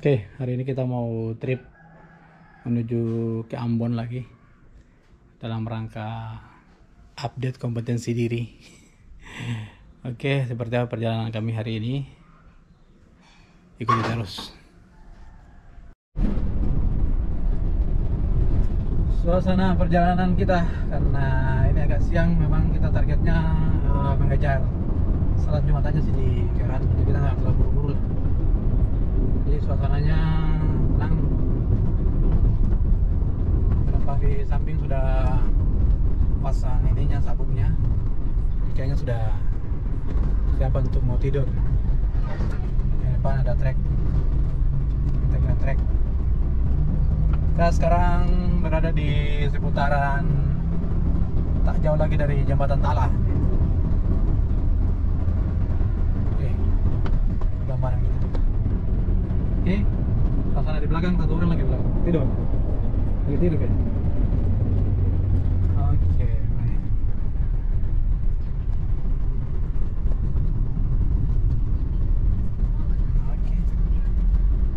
Oke, hari ini kita mau trip menuju ke Ambon lagi dalam rangka update kompetensi diri. Oke, seperti apa perjalanan kami hari ini? Ikuti terus. Suasana perjalanan kita karena ini agak siang, memang kita targetnya mengejar salat Jumat aja sih di Keran, jadi kita nggak terlalu buru-buru lah. Jadi suasananya tenang. Penumpang di samping sudah pasang ininya, sabuknya. Kayaknya sudah siap untuk mau tidur. Di depan ada trek. Kita kena trek. Kita sekarang berada di seputaran, tak jauh lagi dari Jembatan Talah. Oke, gambaran kita. Oke, suasana di belakang, satu orang lagi belakang tidur. Lagi tidur kan? Oke, baik. Oke,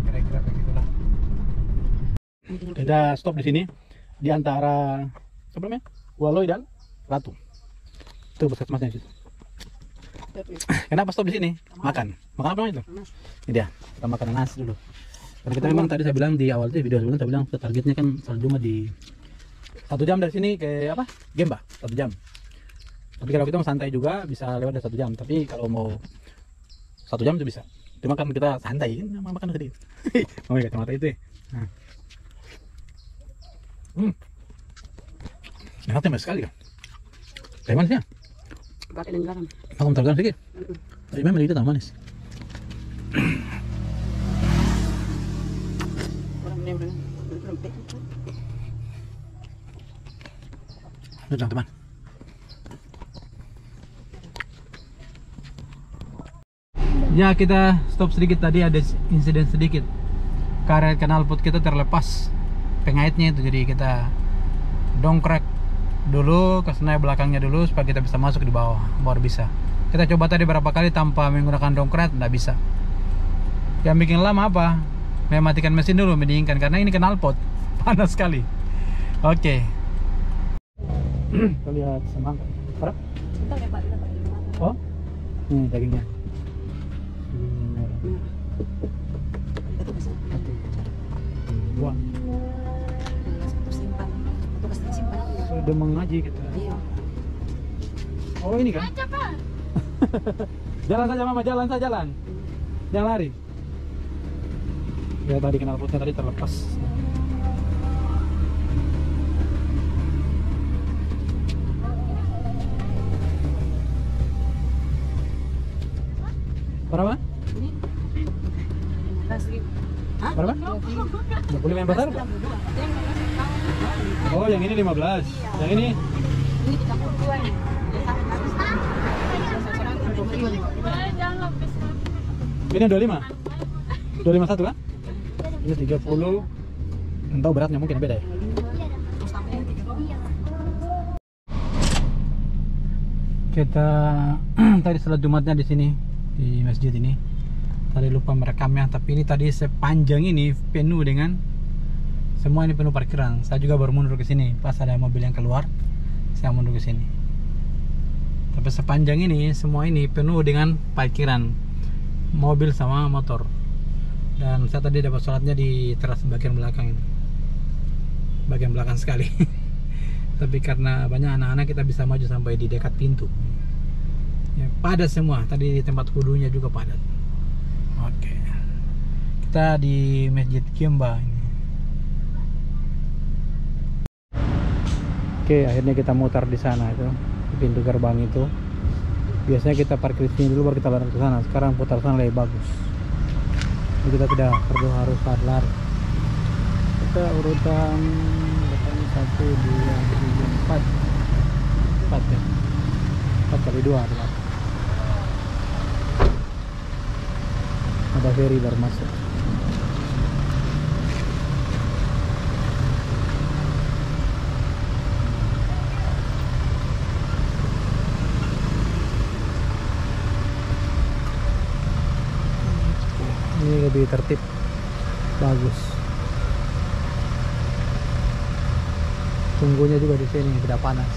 kira-kira begitulah. Kita stop di sini di antara sebelumnya Waloi dan Ratu. Itu puskesmasnya di situ. Kenapa stop di sini? Makan. Makan apa itu? Ini dia. Kita makan nasi dulu. Karena kita memang tadi saya bilang di awal video sebelumnya saya bilang targetnya kan salat Jumat di 1 jam dari sini ke apa? Gemba, 1 jam. Tapi kalau kita mau santai juga bisa lewat dari 1 jam. Tapi kalau mau 1 jam itu bisa. Cuma kan kita santai kan makan sedikit. Oh iya, kacamata itu ya. Nah. Enak mas sekali kan? Kayak manisnya? Pakai dan garam. Aku minta garam sedikit. Tapi memang itu tak manis. Itu teman-teman. Ya, kita stop sedikit, tadi ada insiden sedikit. Karet knalpot kita terlepas pengaitnya itu, jadi kita dongkrak dulu ke senar belakangnya dulu supaya kita bisa masuk di bawah, baru bisa. Kita coba tadi berapa kali tanpa menggunakan dongkrak, tidak bisa. Yang bikin lama apa? Mematikan mesin dulu, mendinginkan, karena ini knalpot panas sekali. Oke. Kita lihat semangka. Harap? Oh, ini dagingnya. Wah, sudah mengaji kita. Oh ini kan? Jalan saja mama, jalan saja, jalan. Jangan lari. Ya tadi knalpotnya tadi terlepas. Berapa? Berapa? 25 yang besar? Oh, yang ini 15. Yang ini? Ini 25. 25 satu kan? Ini 30. Entah beratnya mungkin beda ya. Kita tadi salat Jumatnya di sini, di masjid ini. Tadi lupa merekamnya, tapi ini tadi sepanjang ini penuh dengan semua, ini penuh parkiran. Saya juga baru mundur ke sini pas ada mobil yang keluar, saya mundur ke sini. Tapi sepanjang ini semua ini penuh dengan parkiran mobil sama motor. Dan saya tadi dapat sholatnya di teras bagian belakang ini, bagian belakang sekali. Tapi karena banyak anak-anak kita bisa maju sampai di dekat pintu. Ya, padat semua. Tadi di tempat wudhunya juga padat. Oke, kita di Masjid Gemba ini. Oke, akhirnya kita mutar di sana itu, di pintu gerbang itu. Biasanya kita parkir sini dulu baru kita lari ke sana. Sekarang putar sana lebih bagus. Jadi kita tidak perlu harus lari. Kita urutan 1, 2, 3, 4 ya. 4 kali 2 adalah. Ada ferry baru masuk. Ini lebih tertib. bagus. Tunggunya juga di sini tidak panas.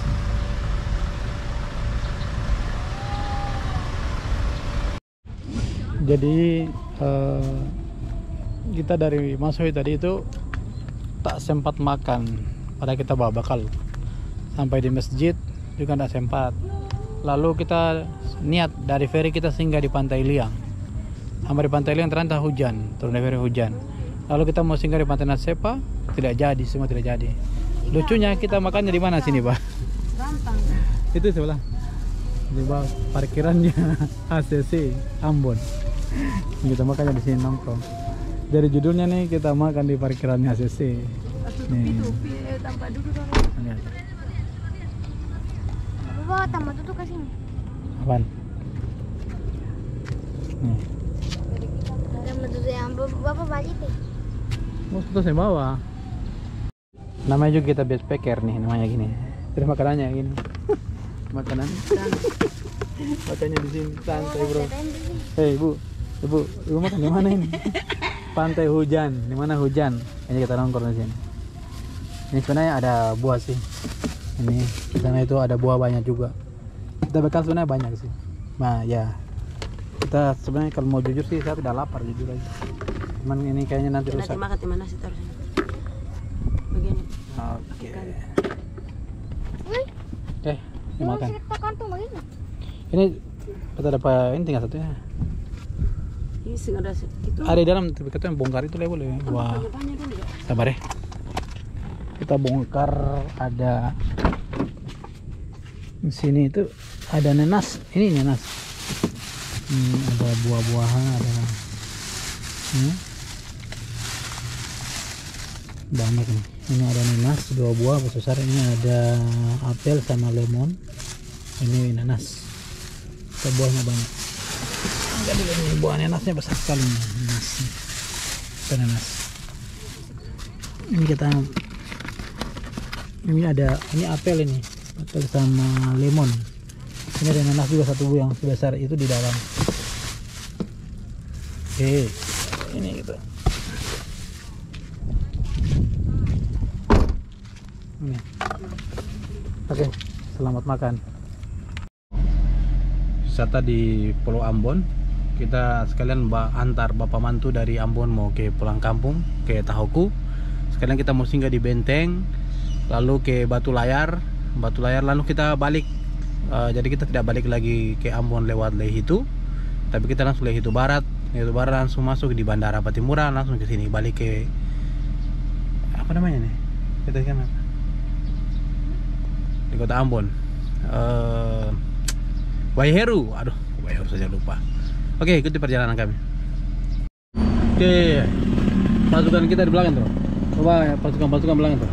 Jadi kita dari Masui tadi itu tak sempat makan, padahal kita bawa bekal. Sampai di masjid juga tidak sempat. Lalu kita niat dari ferry kita singgah di Pantai Liang. Sampai di Pantai Liang ternyata hujan, turun dari ferry hujan. Lalu kita mau singgah di Pantai Nasepa, tidak jadi, semua tidak jadi. Lucunya kita makannya di mana sini, Pak? Gampang. Itu sebelah. Di bawah parkirannya ACC Ambon. Kita makannya di sini nongkrong. Dari judulnya nih, kita makan di parkirannya ACC. Nih. Tanpa duduk dong. Lihat. Bawa tambah tutup ke sini. Apaan? Nih. Tambah tutup yang bapak balik deh. Mau tutup saya bawa. Namanya juga kita backpacker nih, namanya gini. Terus makanannya gini. Makanan. Makannya di sini santai, Bro. Hei, Ibu makan di mana ini? Pantai hujan. Di mana hujan? Kayaknya kita nongkrong di sini. Ini sebenarnya ada buah sih. Ini di sana itu ada buah banyak juga. Kita bekal sebenarnya banyak sih. Nah ya, kita sebenarnya kalau mau jujur sih saya tidak lapar jujur aja. Cuman ini kayaknya nanti rusak. Nanti makan di mana sih terus? Begini. Oke. Ini makan. Kita kantung begini. Ini kita dapat ini tinggal satunya. Ini sih ada itu. Ada di dalam tapi kita yang bongkar itu lah boleh. Wah. Banyak dulu ya. Sabar ya. Kita bongkar ada di sini itu ada nanas. Ini nanas. Ada buah-buahan ada. Banyak nih. Ini ada nanas 2 buah besar. Ini ada apel sama lemon. Ini nanas. Kita buahnya banyak. Jadi ini buah nanasnya besar sekali nih. Nanas. Itu nanas. Ini kita ini ada apel ini apel sama lemon. Ini ada nanas juga 1 buah yang sebesar itu di dalam. Oke, ini gitu. Ini. Oke, selamat makan. Wisata di Pulau Ambon. Kita sekalian antar bapak mantu dari Ambon mau ke pulang kampung ke Tahoku. Sekalian kita mau singgah di Benteng, lalu ke Batu Layar lalu kita balik. Jadi kita tidak balik lagi ke Ambon lewat Lehitu, tapi kita langsung Lehitu Barat langsung masuk di Bandara Patimura, langsung ke sini balik ke apa namanya nih? Kita kan di kota Ambon. Waiheru, Waiheru saja lupa. Oke, ikuti perjalanan kami. Oke, pasukan kita di belakang tuh. Coba pasukan belakang tuh.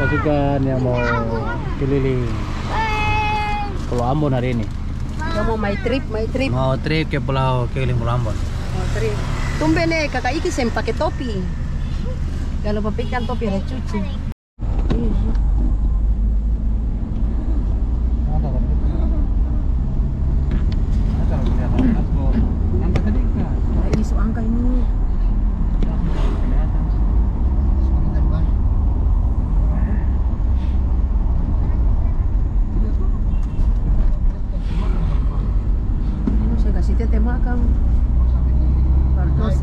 Pasukan yang mau keliling Pulau Ambon hari ini. Kita mau my trip. Mau trip ke keliling Pulau Ambon. Mau trip. Tumben nih kakak Iki sem pakai topi. Kalau pakai topi ada cuci. Ini suangka ini. Saya kasih tete makan. Terus,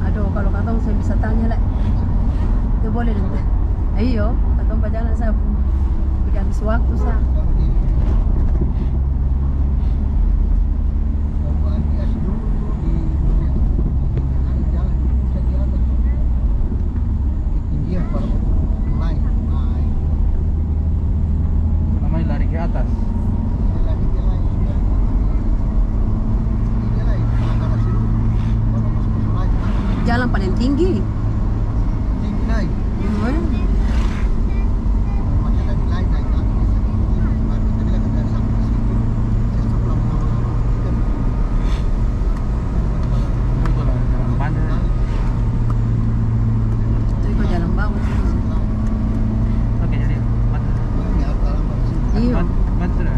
aduh kalau katong saya bisa tanya lah. Itu boleh nanti. Ayo, katong pajangan saya bikin habis waktu saya. Namanya lari ke atas. Jalan paling tinggi. Itu kok jalan bawah. Oke, jadi Iya. Bat sudah.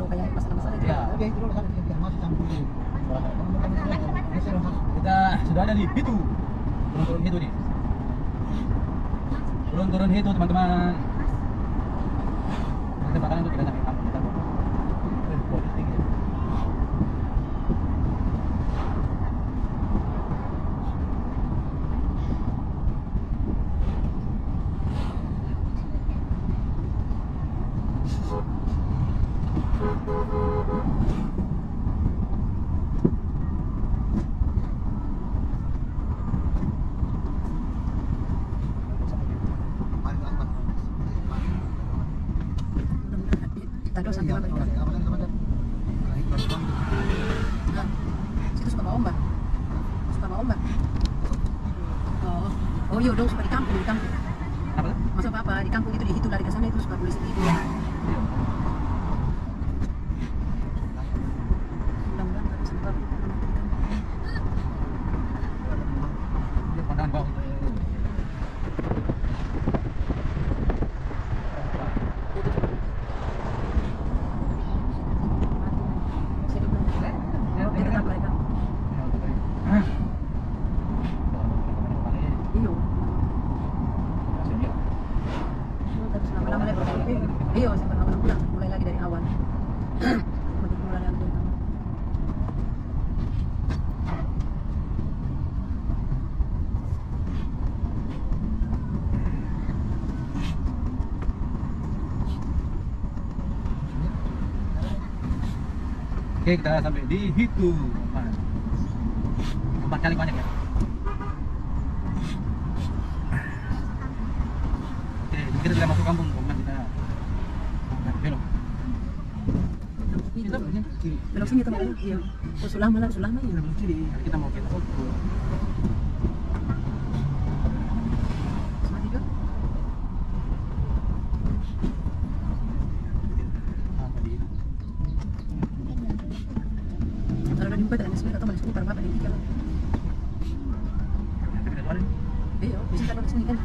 kayak pas masalah itu. Ya, oke, itu dulu sana kita masuk campur dulu. Kita sudah ada di Hitu. Turun Hitu nih. Turun Hitu teman-teman. Kita bakalan untuk kita sampai kampung kita. Kualitas tinggi. Tadi sampai mana? Nah, situ suka bawa ombak. Suka bawa ombak. Oh iya dong, suka di kampung, Apa? Masa apa di kampung itu di Hitu lari ke sana itu suka polisi itu. Mudah-mudahan tadi sempat di kampung. Pandangan bawah. Dia tetap mereka. Iyo. Terus lama-lama lagi. Iyo, sampai lama-lama pulang. Mulai lagi dari awal. Mulai lagi dari awal. Oke, kita sampai di Hitu. Empat kali banyak ya. Oke, kita sudah masuk kampung, kemudian kita belok. Belok sini teman. Iya. Oh, sulama lah, sulama ya. Belok sini, kita mau kita foto. Semati juga. Kalau di buka tak ada sebenarnya atau mana sebentar apa di tiga. Iya, bisa kalau di sini kan.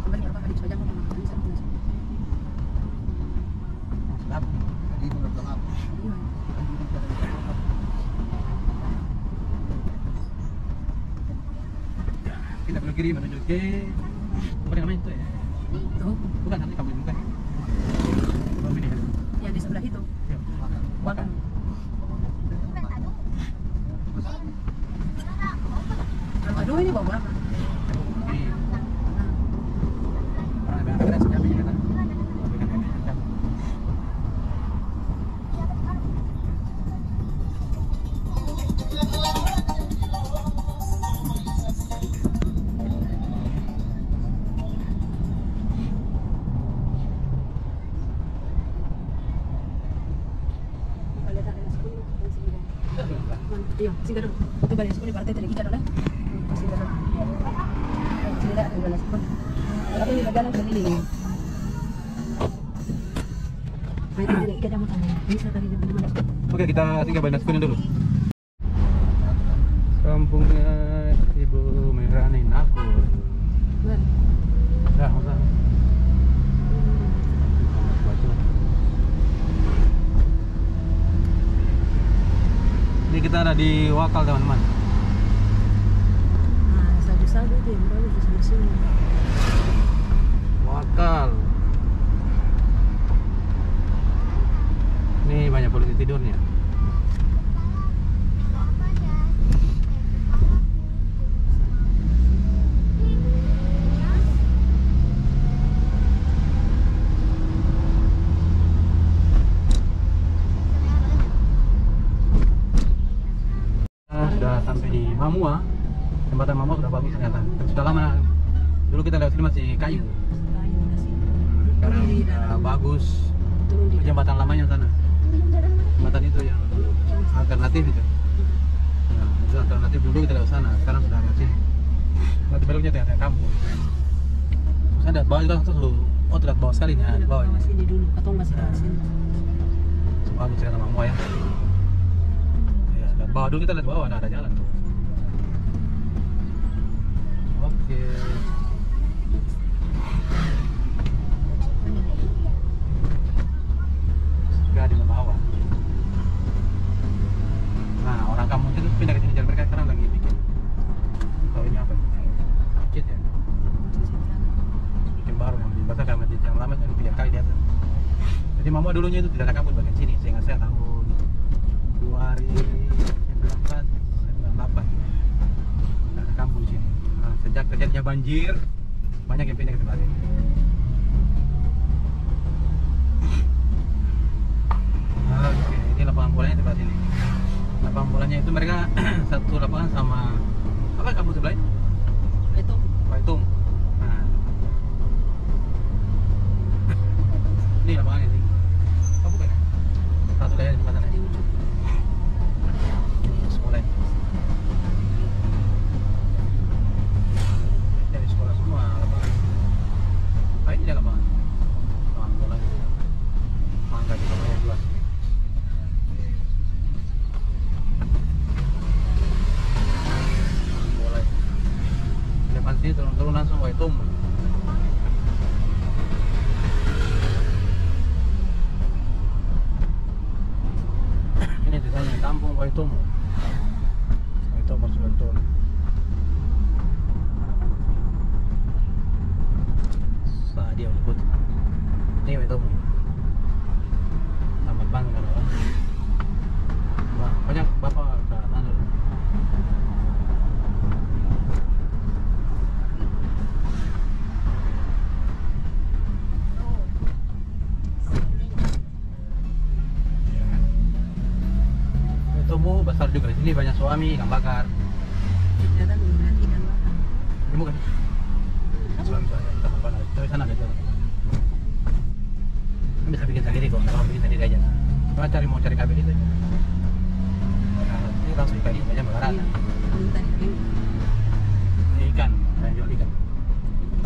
Kembali apa di Sojang mau di sana. Iya. Kita belok kiri menuju ke apa namanya itu ya? Tuh, Bukan, nanti kamu bukan. Belum ini. ya di sebelah itu. Ya, Bahkan aduh ini bawa apa? Kiri. Orang ada senyap ini kan. Iya, sini dulu. Itu balik sekolah partai tadi kita dulu. Sini dulu. Sini dah dulu sekolah. Tapi ini berjalan keliling. Baik, kita jamu sana. Bisa tadi di mana? Oke, kita tinggal balik nasi dulu. Kampungnya Ibu Merani Nakur. Benar. Dah, masa. Ini kita ada di Wakal teman-teman. Nah, sagu-sagu itu yang bagus di sini. Wakal. Ini banyak polisi tidurnya. Sudah sampai di Mamua. Jembatan Mamua sudah bagus ternyata. Sudah lama. Dulu kita lewat sini masih kayu. Sekarang sudah bagus. Jembatan lamanya sana. Jembatan itu yang alternatif itu. Nah, itu alternatif dulu kita lewat sana. Sekarang sudah lewat sini. Nanti beloknya ternyata kampung. Saya lihat bawah itu langsung dulu. Oh, terlihat bawah sekali nih. Di bawah ini. Sini dulu atau masih di sini. Bagus ternyata Mamua ya. Ya, lihat bawah dulu, kita lihat bawah ada jalan tuh. Oke. Gak di bawah. dulunya itu tidak ada kampus bagian sini, sehingga saya tahun 2019 98 tidak ada kampus sini. Nah, sejak terjadinya banjir banyak yang pindah ke tempat ini. Oke, ini lapangan bolanya sebelah sini. Lapangan bolanya itu mereka satu lapangan sama apa kampus sebelah ini? Waitung. Nah, ini lapangannya sih. Oh bukan ya? Satu lagi di sana. Ini sekolah. Dari sekolah semua lapangan. Ah ini dia lapangan. Lapangan bola. Mangga juga banyak luas. Bola. Depan sini turun langsung Waitung. Ini desanya kampung Waitung. Waitung Marsulantul. Sadia Ulukut. Ini Waitung. Tamat Bang kan orang. Banyak bapak ke sana. Tumbuh besar juga di sini, banyak suami ikan bakar. Ini bukan suami ikan bakar, tapi sana ada juga. Bisa bikin sendiri kok, nggak mau bikin sendiri aja. Cuma mau cari kabel itu. Nah, ini langsung ikan ini banyak bakaran. Ini ikan, saya jual ikan.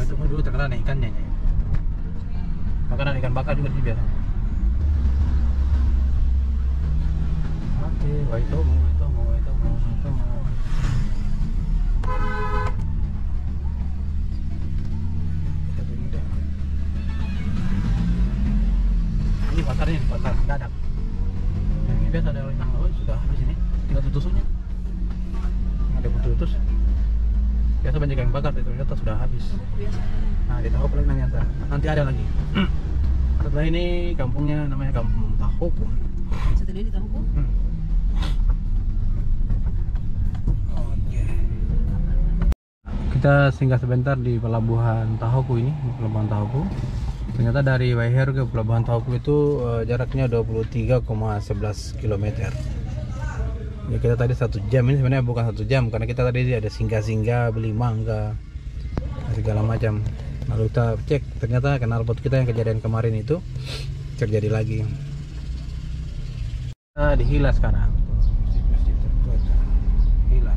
Itu dulu terkenal nih ikannya. Makanan ikan bakar juga sih biasa. Waitung. Ini pasarnya, pasar dadak. Ini biasa ada orang tahu sudah habis ini, tinggal tutusnya. Ada putus. Biasa banyak yang bakar, ternyata sudah habis. Nah, di Tahoku lagi nanti ada lagi. Setelah ini kampungnya namanya Kampung Tahoku. Setelah ini Tahoku? Kita singgah sebentar di pelabuhan Tahoku ini, pelabuhan Tahoku. Ternyata dari Waiheru ke pelabuhan Tahoku itu jaraknya 23,11 km. Ya kita tadi 1 jam, ini sebenarnya bukan 1 jam karena kita tadi ada singgah-singgah beli mangga segala macam. Lalu kita cek ternyata knalpot kita yang kejadian kemarin itu terjadi lagi. Kita di Hila sekarang. Hila.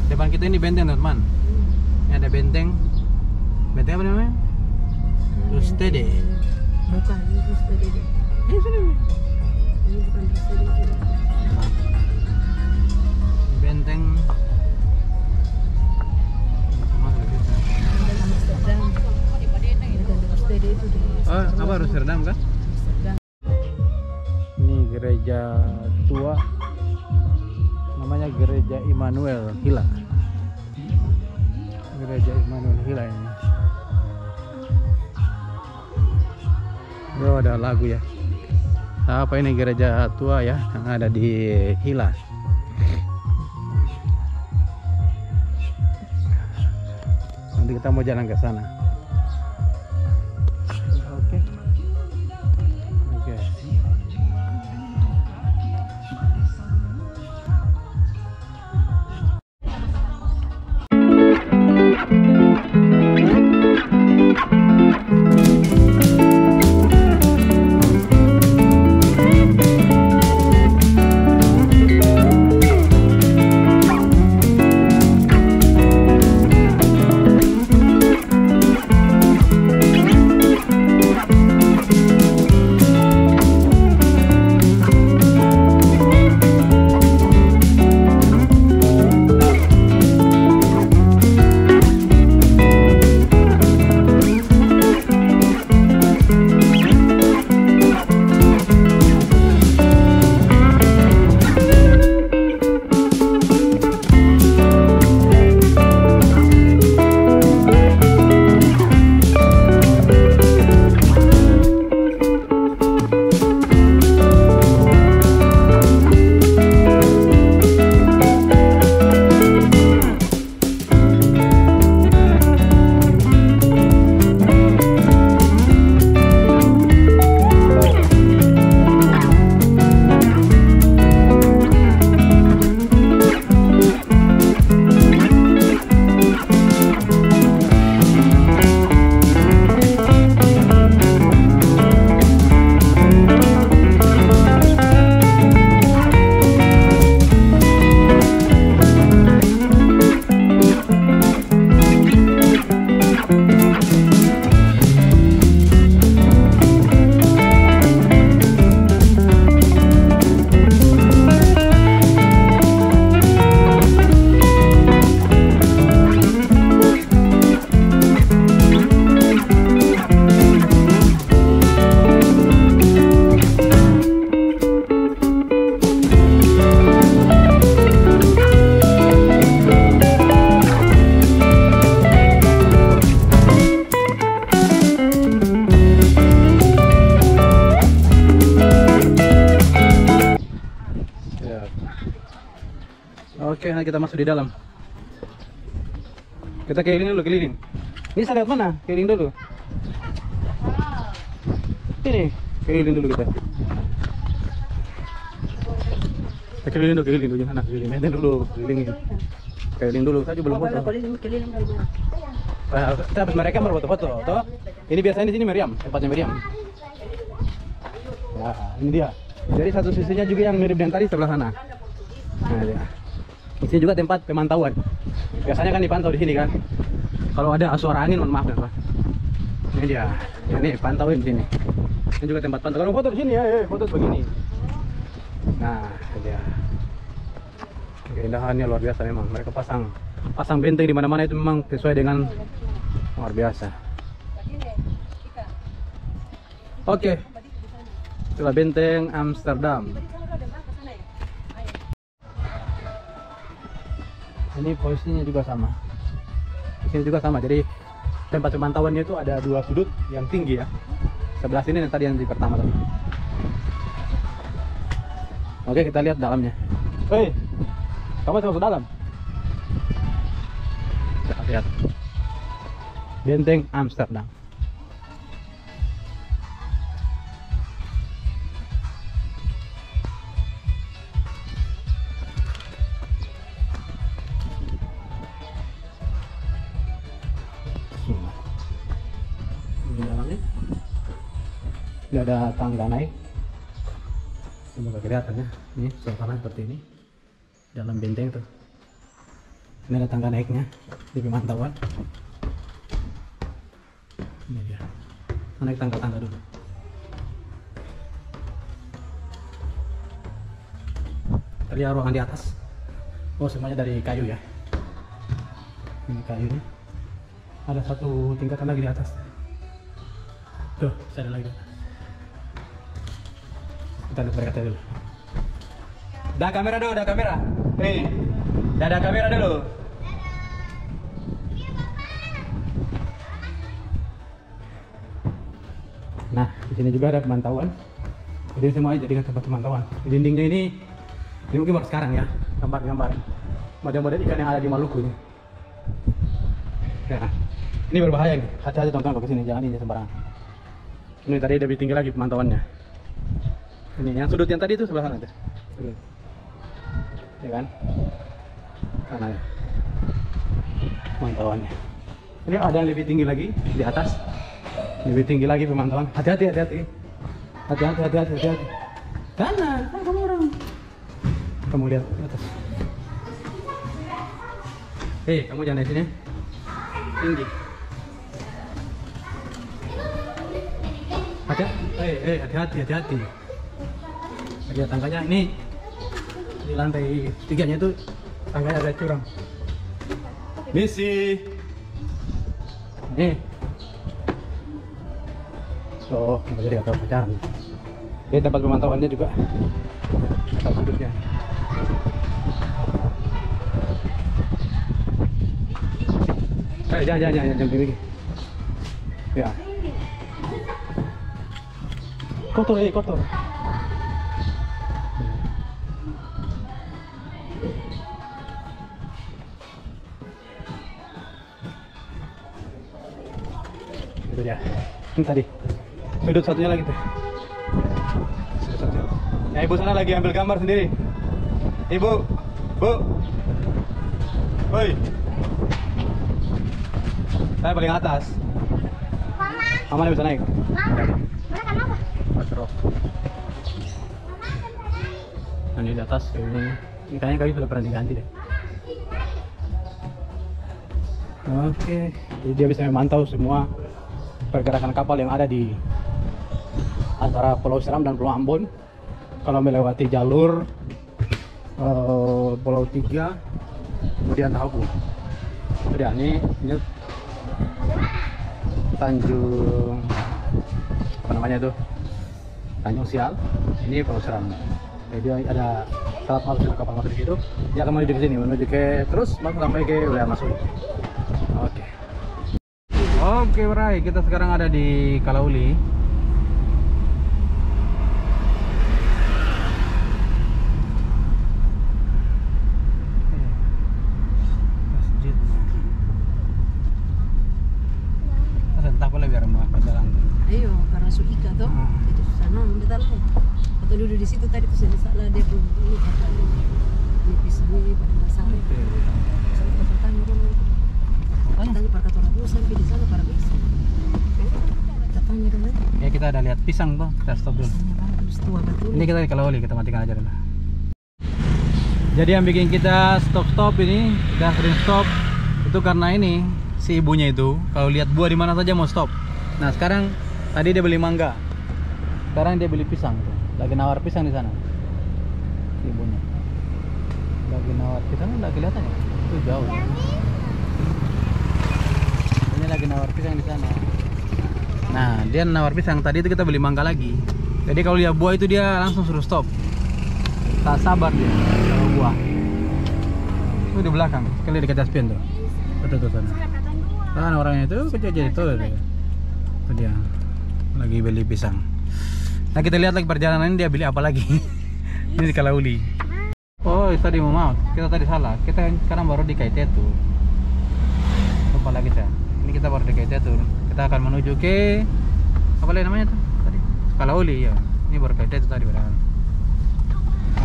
Depan kita ini benteng teman. Ini ada benteng. Benteng apa namanya? Rustede. Bukan, ini Rustede. Ini sini. Ini bukan Rustede. Benteng. Dan Amsterdam. Dan Rustede itu di. Oh, apa Amsterdam kan? Ini gereja tua. Namanya Gereja Immanuel Hila. Gereja Immanuel Hila ini. Oh, ada lagu ya. Apa ini gereja tua ya yang ada di Hila. Nanti kita mau jalan ke sana. Oke. Oke. Oke, nah kita masuk di dalam. Kita keliling dulu, keliling. Ini saya lihat mana? Keliling dulu. Ini, keliling dulu kita. Kita keliling dulu, jangan keliling. Maintain dulu, kelilingin. Keliling dulu, saya juga belum foto. Keliling dari mana? Kita habis mereka baru foto-foto, toh. Ini biasanya di sini meriam, tempatnya meriam. Ya, ini dia. Jadi satu sisinya juga yang mirip dengan tadi sebelah sana. Nah, dia. Di sini juga tempat pemantauan. Biasanya kan dipantau di sini kan. Kalau ada suara angin, mohon maaf ya, Pak. Ini dia. Ini pantauin di sini. Ini juga tempat pantau. Kalau foto di sini ya, foto begini. Nah, ini dia. Keindahannya luar biasa memang. Mereka pasang benteng di mana-mana itu memang sesuai dengan luar biasa. Oke. Itulah benteng Amsterdam. Ini posisinya juga sama. Di sini juga sama. Jadi tempat pemantauannya itu ada dua sudut yang tinggi ya. Sebelah sini dan tadi yang di pertama tadi. Oke, kita lihat dalamnya. Hei, kamu masuk dalam? Kita lihat benteng Amsterdam. Ini ada tangga naik. Semoga kelihatan ya. Ini suasana seperti ini. Dalam benteng tuh. Ini ada tangga naiknya di pemantauan. Ini dia. Naik tangga-tangga dulu. Kita lihat ruangan di atas. Oh, semuanya dari kayu ya. Ini kayunya. Ada satu tingkatan lagi di atas. Tuh, saya ada lagi. Kita lihat mereka dulu. Dah kamera dulu, dah kamera. Hei, dah kamera dulu. Nah, di sini juga ada pemantauan. Jadi semuanya jadikan tempat pemantauan. Di dindingnya ini mungkin baru sekarang ya, gambar-gambar model-model ikan yang ada di Maluku ini. Ya, ini berbahaya nih. Hati-hati teman-teman ke sini, jangan ini sembarangan. Ini tadi lebih tinggi lagi pemantauannya. Ini yang sudut yang tadi itu sebelah sana tuh. Ya kan? Sana ya. Pemantauannya. Ini ada yang lebih tinggi lagi di atas. Lebih tinggi lagi pemantauan. Hati-hati, hati-hati. Hati-hati. Sana, kamu orang. Kamu lihat di atas. Hei, kamu jangan di sini. Tinggi. Hati-hati. Lihat tangganya ini di lantai 3-nya itu tangganya ada curang. Misi. Nih. So, jadi atau pacaran. Ini tempat pemantauannya juga. Atas sudutnya. Jangan pilih. Ya. Kotor. Itu dia. Ini tadi. Sudut satunya lagi tuh. Sudut satunya. Ya, ibu sana lagi ambil gambar sendiri. Ibu. Bu. Woi. Saya paling atas. Mama bisa naik. Kenapa? Patrok. Nah, ini di atas ini kayaknya kayu sudah pernah diganti deh. Oke, jadi dia bisa memantau semua pergerakan kapal yang ada di antara Pulau Seram dan Pulau Ambon. Kalau melewati jalur Pulau 3 kemudian Tahu. Udah ini Tanjung apa namanya tuh, Tanjung Sial. Ini Pulau Seram. Jadi ada saat masuk kapal masuk di situ, dia akan menuju ke sini, menuju ke terus masuk sampai ke wilayah masuk. Oke, Bray, kita sekarang ada di Kalauli. tuh. Itu sana bentar lah. Atau duduk di situ tadi tuh saya salah dia pun ini kata ini pisang ini pada masalah. Saya tanya dulu. Tanya perkataan orang sampai di sana para bisa. Kita tanya dulu. Ya kita ada lihat pisang tuh, kita stop dulu. Pisangnya bagus tua betul. Ini kita di Kalauli, kita matikan aja dulu. Jadi yang bikin kita stop ini, kita sering stop itu karena ini si ibunya itu kalau lihat buah di mana saja mau stop. Nah sekarang tadi dia beli mangga, sekarang dia beli pisang, lagi nawar pisang di sana. Si ibunya lagi nawar pisang, nggak kelihatan ya? Itu jauh. Ini lagi nawar pisang di sana. Nah dia nawar pisang, tadi itu kita beli mangga lagi. Jadi kalau lihat buah itu dia langsung suruh stop. Tak sabar dia sama buah. Itu di belakang, sekali dekat Jaspion tuh. Betul sana. Kan orangnya itu kecil jadi itu dia lagi beli pisang. Nah kita lihat lagi perjalanan ini dia beli apa lagi. Ini di Kalauli. Oh tadi mau maut, kita tadi salah. Kita sekarang baru di Kaitetu. Lupa lagi saya. Ini kita baru di Kaitetu. Kita akan menuju ke apa lagi namanya tuh tadi? Kalauli ya. Ini baru Kaitetu tadi berarti.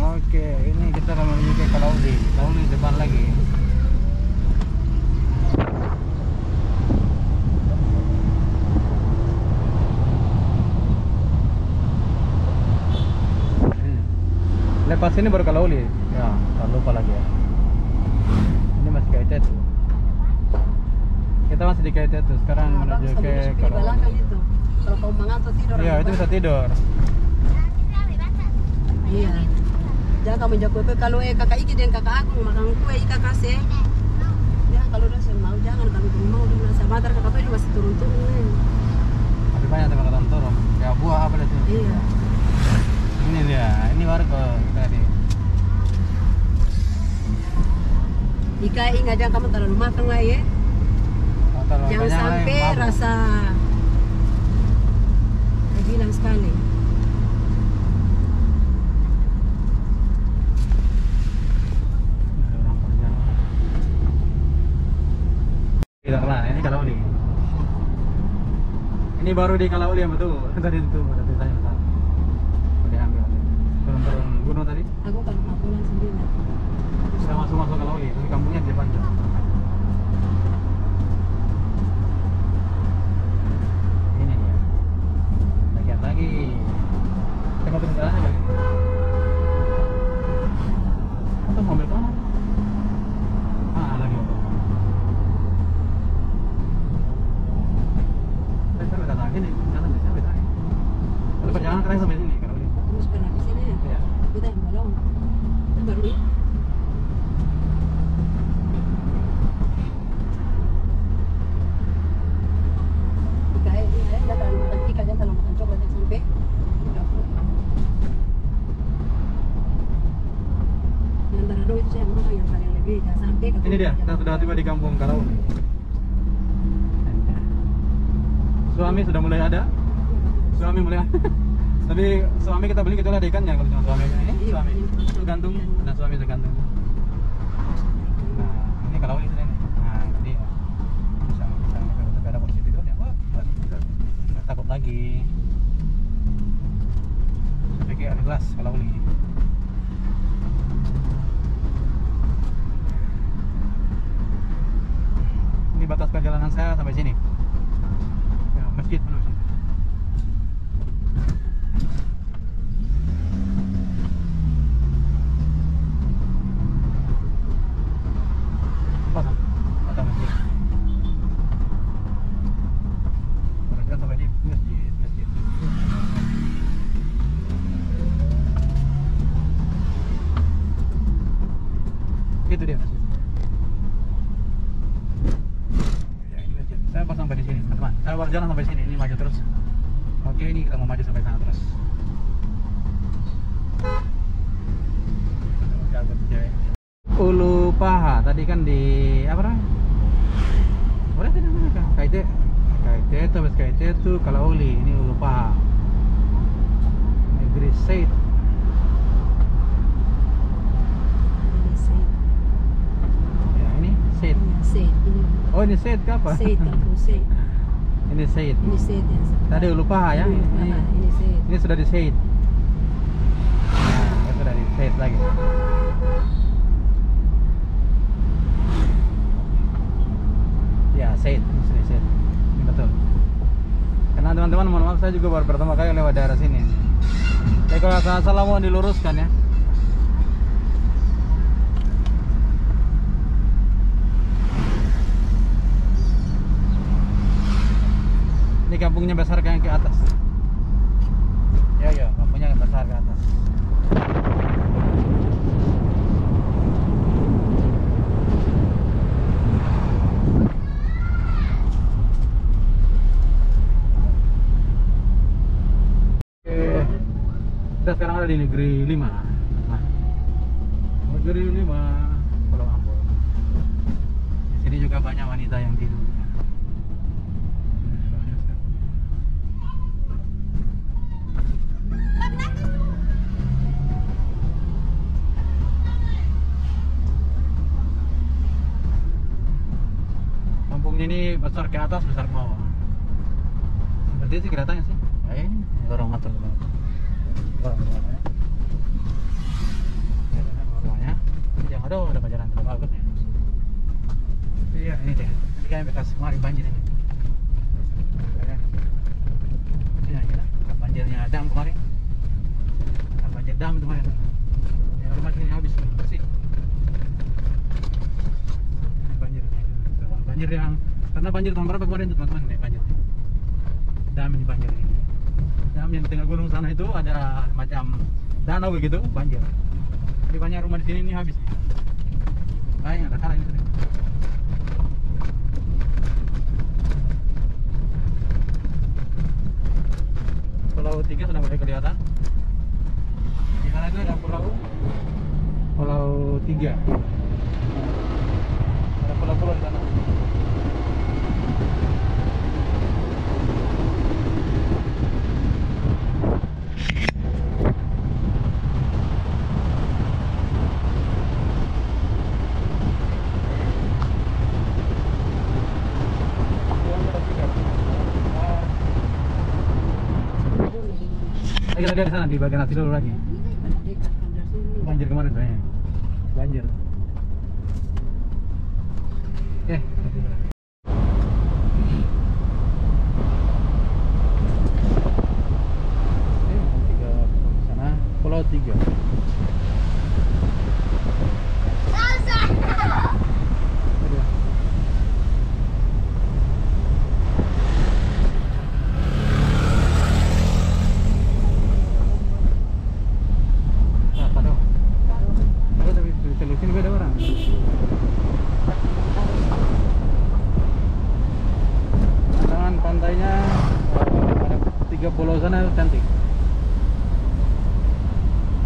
Oke, ini kita akan menuju ke Kalauli. Kalauli depan lagi. Lepas ini baru Kalauli. Ya, tak lupa lagi ya. Ini masih Kaitetu. Kita masih di Kaitetu. Sekarang menuju ke Kalauli. Itu. Kalau kau mengantuk tidur. Iya, itu bisa tidur. Iya. Jangan kamu jago kalau kakak Iki dan kakak aku makan kue kakak kasih. Ya kalau udah saya mau jangan kami belum mau dulu sama kakak tuh masih turun-turun. Tapi banyak tempat kata turun. Ya buah apa itu? Iya. Ini dia, ini warga tadi. Ika ingat jangan kamu terlalu matang lah ya. Jangan sampai rasa bilang sekali. Tidak lah, ini Kalauli. Ini baru di Kalauli yang betul. Tadi itu tadi saya betul. Diambil. Turun gunung tadi. Aku kalau mau pulang sendiri. Sudah masuk Kalauli, tapi kampungnya di depan. Ini dia. Lihat lagi. Kita turun jalan lagi. Atau mobil mana? Lagi mobil. Ini jalan bisa beda. Kalau perjalanan terakhir sampai sini Kalauli. Terus pernah di sini. Iya. Kita yang balong. Itu baru ini. Ini dia, kita sudah tiba di kampung Kalauli. Suami sudah mulai ada. Suami mulai ada. Tapi suami kita beli kecuali ada ikannya kalau cuma suami. Ini suami itu gantung, dan suami itu gantung. Nah, ini Kalauli sudah ini. Nah, ini bisa ada posisi tidur ya. Wah, nggak takut lagi. Saya pikir ada kelas Kalauli. Ini batas perjalanan saya sampai sini. Ya, masjid penuh sini. Pasang, atau masjid. Berjalan sampai di masjid. Itu dia masjid. Saya pas sampai di sini, teman-teman. Saya baru jalan sampai sini, ini maju terus. Oke, ini kita mau maju sampai sana terus. Ulu Paha, tadi kan di apa namanya? Boleh tadi namanya kan? Kaitetu, Kalauli. Ini Ulu Paha. Negeri Said. Ya, ini Said. Said ini. Oh, ini Said ke apa? Said, kampung Said. Ini Said. Ini set ya. Tadi lupa ya. Ini set. Ini sudah di Said. Nah, ini sudah di Said lagi. Ya, Said. Ini sudah Said. Ini betul. Karena teman-teman, mohon maaf saya juga baru pertama kali lewat daerah sini. Jadi kalau salah mau diluruskan ya. Ini kampungnya besar kayak ke atas. Ya, kampungnya besar ke atas. Oke. Kita sekarang ada di Negeri 5. Nah, Negeri 5, Pulau Ambon. Di sini juga banyak wanita yang tidur. Kampungnya ini besar ke atas, besar ke bawah. Seperti itu kelihatannya sih. Orang ngatur rumahnya. Yang ada pajaran bagus ya. Iya, ini dia. Ini kayak bekas kemarin banjir ini. Ini aja, banjirnya dam kemarin. Banjir dam kemarin. Ya, rumah sini habis bersih. Banjir yang karena banjir tahun berapa kemarin teman-teman nih banjir. Dam ini banjir ini. Dam yang di tengah gunung sana itu ada macam danau begitu banjir. Jadi banyak rumah di sini ini habis. Kayaknya ada kalah ini sudah. Pulau 3 sudah mulai kelihatan. Di sana itu ada Pulau 3. Ada pulau-pulau di sana. Kita lihat di sana di bagian atas dulu lagi. Banjir kemarin saya. Banjir. Pulau 3. Pantainya ada 3 pulau sana cantik.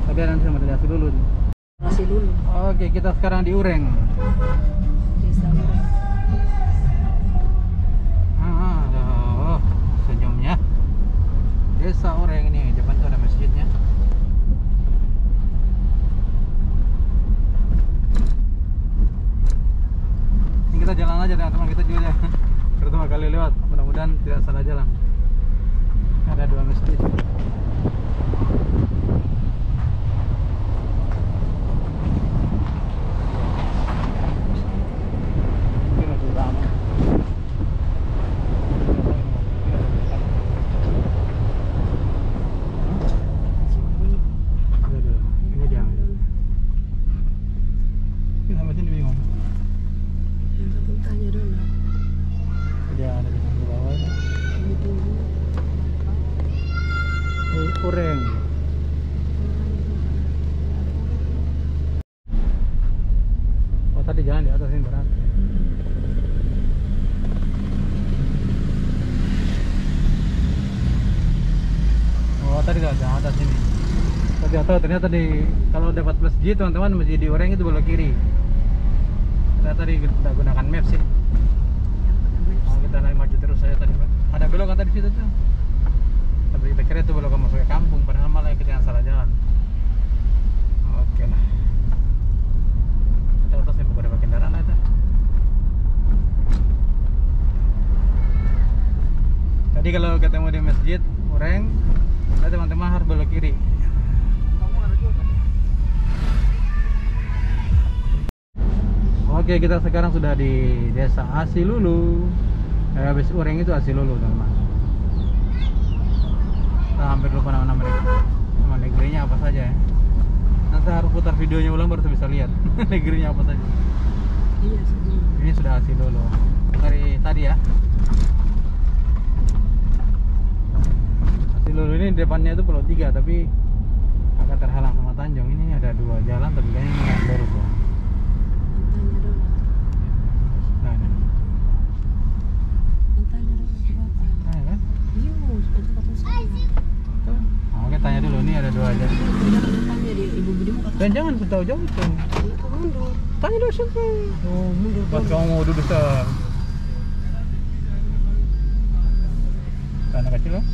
Tapi nanti sama dilihat dulu. Masih dulu. Oke, kita sekarang di Ureng. Desa Ureng. Senyumnya. Desa Ureng ini, depan tuh ada masjidnya. Ini kita jalan aja teman-teman, kita juga ya. Pertama kali lewat, mudah-mudahan tidak salah jalan. Ada 2 masjid. Ureng. Oh, tadi jalan di atas ini berat. Oh, tadi di atas ini. Tapi atau ternyata kalau dapat masjid teman-teman, masjid di Ureng itu belok kiri. Ternyata tadi kita gunakan map sih. Oh, kita naik maju terus saja tadi, Pak. Ada belok kan tadi situ tuh. Tapi kita kira itu belok masuk ke kampung, padahal malah kita yang salah jalan. Oke lah. Kita atas yang beberapa kendaraan ada. kalau ketemu di masjid Ureng, teman-teman harus belok kiri. Oke, kita sekarang sudah di desa Asilulu. Habis Ureng itu Asilulu, teman-teman. Kita hampir lupa nama-nama nama negerinya apa saja ya. Nanti harus putar videonya ulang baru bisa lihat negerinya apa saja. Iya, sedih. Ini sudah Asilulu dari tadi ya. Asilulu ini depannya itu Pulau 3, tapi agak terhalang sama Tanjung. Ini ada 2 jalan tapi kayaknya nggak lurus ya. Pantainya dulu. Nah, ini. Pantainya dulu ke Batam. Nah, kan? Iya, pantai Batam sana. Tuh. Nah, oke, tanya dulu, ini ada 2 jalan. Jangan tanya dia, Ibu Budi mau kata. Dan jangan jauh-jauh itu. Itu mundur. Tanya dulu siapa? Oh, mundur. Buat kamu mau duduk sah. Anak kecil loh.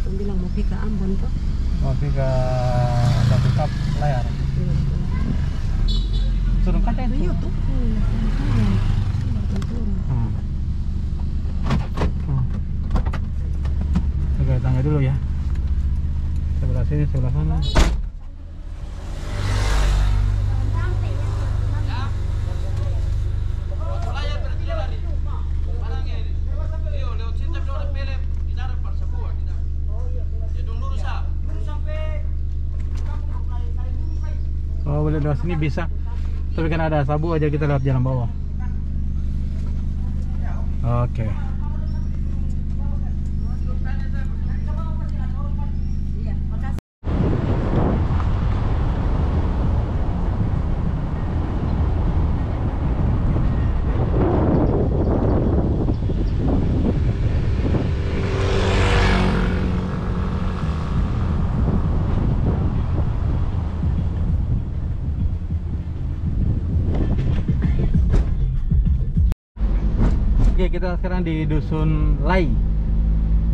Aku bilang mau pergi ke Ambon toh. Mau pergi ke Batu Kap Layar. Turun kaca itu. Iya tuh. Hmm. Oke, tanya dulu ya. Sebelah sini, sebelah sana. Oh, boleh lewat sini bisa. Tapi kan ada sabu aja, kita lewat jalan bawah. Oke. Iya, makasih. Oke, kita sekarang di Dusun Lai.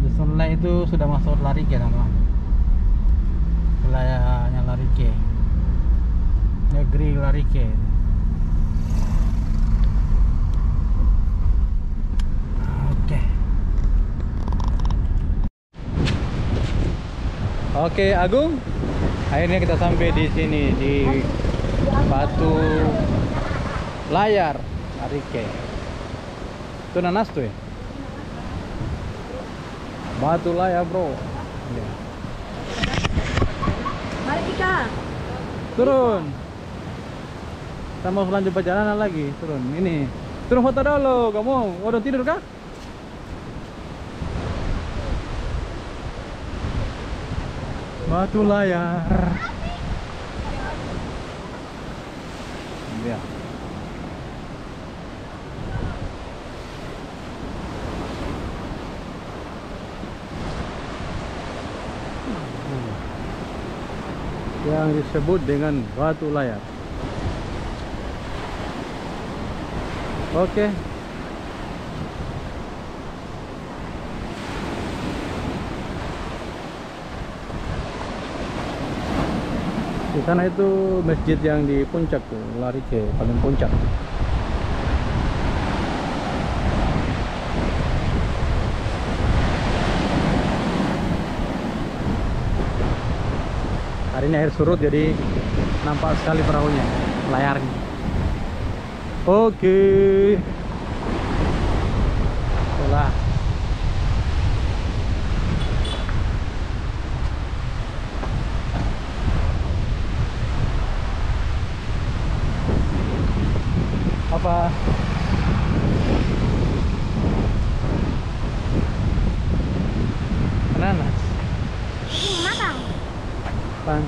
Dusun Lai itu sudah masuk Larike, teman-teman. Wilayahnya Larike. Negeri Larike. Oke. Oke, Agung. Akhirnya kita sampai di sini di Batu Layar Larike. Itu nanas tuh ya? Batu Layar, bro. Ya. Mari kita. Turun. Kita mau lanjut perjalanan lagi. Turun. Ini. Turun foto dulu. Kamu udah tidur kah? Batu Layar. Ya. Yang disebut dengan Batu Layar. Oke. Di sana itu masjid yang di puncak tuh, Larike, paling puncak. Hari ini air surut jadi nampak sekali perahunya, layarnya. Oke. Itulah. Apa? Nanas. Matang. Bang.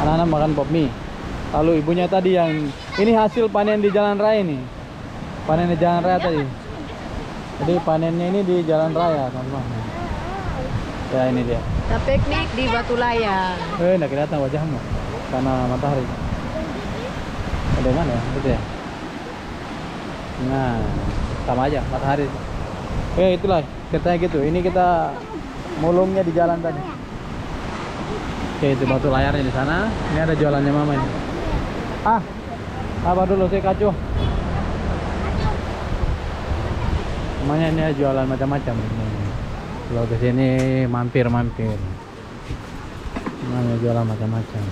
Anak-anak makan pop mie. Lalu ibunya tadi yang ini hasil panen di jalan raya nih. Panen di jalan raya tadi. Jadi panennya ini di jalan raya, teman-teman. Ya ini dia. Kita piknik di Batu Layar. Nggak kelihatan wajahmu karena matahari. Ada mana ya? Itu ya. Nah, sama aja matahari. Itulah ceritanya gitu. Ini kita mulungnya di jalan tadi. Oke, itu Batu Layarnya di sana. Ini ada jualannya mama ini. Apa dulu saya kacau. Semuanya ini jualan macam-macam ini. Kalau ke sini mampir-mampir. Semuanya jualan macam-macam.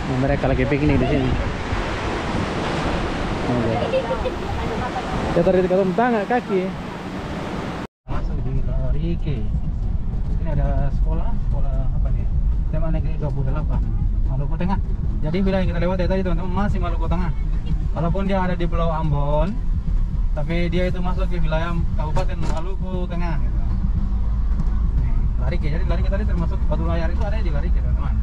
Nah, mereka lagi piknik di sini. Ya tadi ketemu tangga kaki. Masuk di Larike. Ini ada sekolah apa nih? SMA Negeri 28, Maluku Tengah. Jadi bila yang kita lewat tadi teman-teman masih Maluku Tengah. Walaupun dia ada di Pulau Ambon, tapi dia itu masuk ke wilayah Kabupaten Maluku Tengah. Gitu. Nih, Larike. Jadi Larike tadi termasuk Batu Layar itu ada di Larike teman-teman.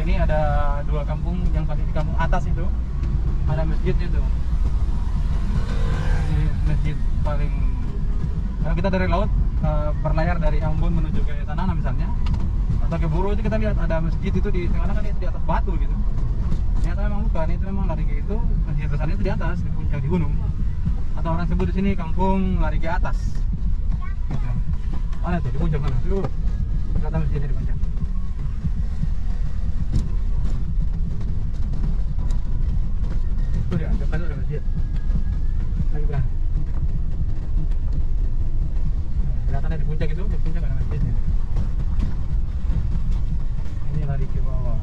Ini ada dua kampung, yang paling di kampung atas itu ada masjid itu. Ini masjid paling, kalau kita dari laut berlayar dari Ambon menuju ke sana misalnya, atau ke Buru itu kita lihat ada masjid itu di tengah kan itu di atas batu gitu. Ternyata memang bukan, itu memang Larike itu masjid besar itu di atas di puncak di gunung. Atau orang sebut di sini kampung Larike atas. Gitu. Mana tuh di puncak mana? Tuh, kata masjidnya di puncak. Itu dia, depan itu ada masjid. Lagi berani. Kelihatannya di puncak itu, di puncak ada masjidnya. Ini lari ke bawah.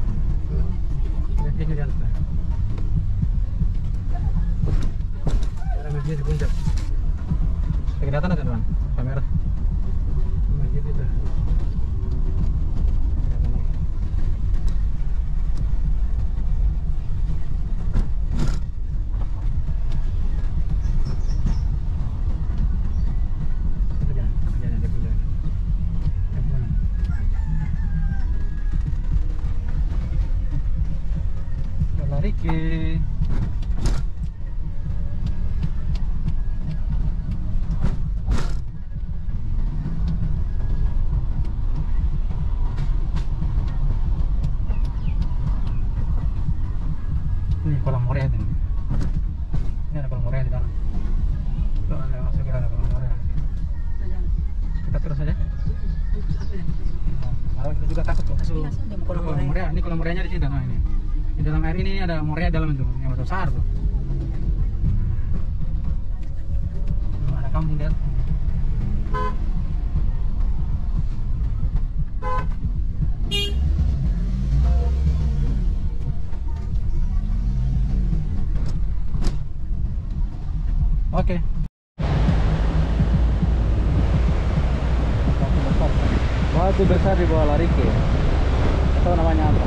Masjidnya di atas. Ada masjid di puncak. Kelihatan ada teman, kamera. Masjid itu. Larike. Ini kolam Morea ini. Ini ada kolam Morea di dalam. Tuh ada masuk ke dalam kolam Morea. Kita terus saja. Kalau kita juga takut kok masuk kolam Morea. Ini kolam Moreanya di sini, nah ini. Di dalam air ini ada Morea dalam itu, yang besar tuh. Ada kampung di atas. Oke. Batu besar di bawah Larike. Tahu namanya apa?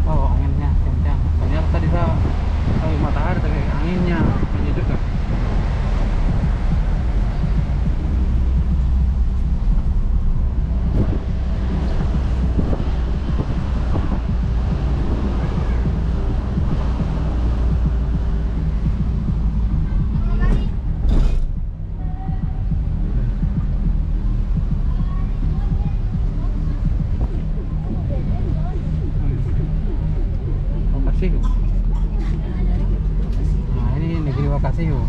Oh, anginnya kencang. Ternyata tadi saya matahari tapi anginnya menyedutkan. Nah, ini negeri Wakasiu.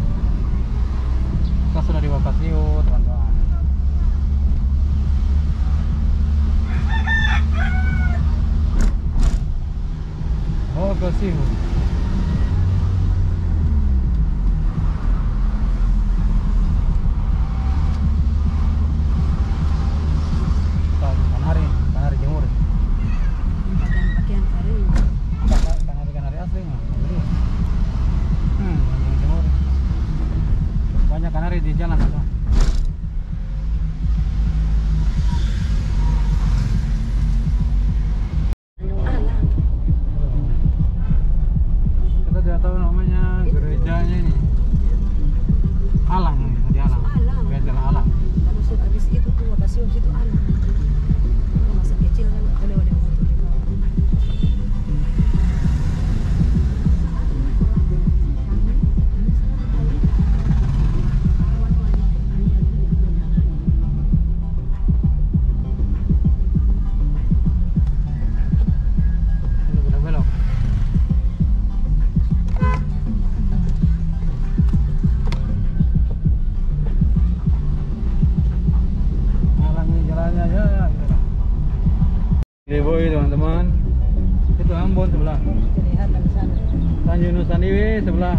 Kita sudah di Wakasiu, teman-teman. Wakasiu. Kanari Timur. Pakaian kari. Kanari asli mah. Timur. Banyak kanari di jalan apa? jalannya ya. Liboy teman-teman. Itu Ambon sebelah. Kelihatan di sana. Tanjung Nusandiwe sebelah.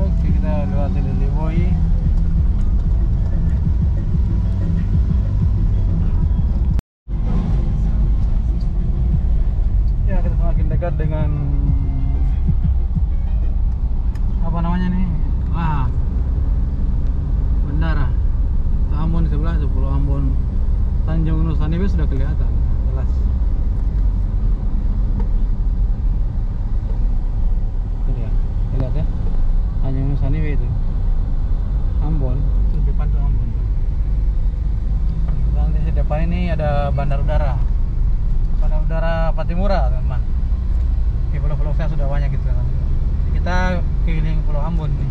Oke, kita lewati Liboy. Ya, kita semakin dekat dengan apa namanya nih? Ah, bandara. Ambon di sebelah itu, Pulau Ambon. Tanjung Nusandiwe sudah kelihatan jelas. Itu dia, lihat ya. Tanjung Nusandiwe itu. Ambon, itu depan tuh Ambon. Dan di depan ini ada bandar udara. Bandar udara Patimura, teman-teman. Di pulau-pulau saya sudah banyak gitu kan. Kita keliling Pulau Ambon nih.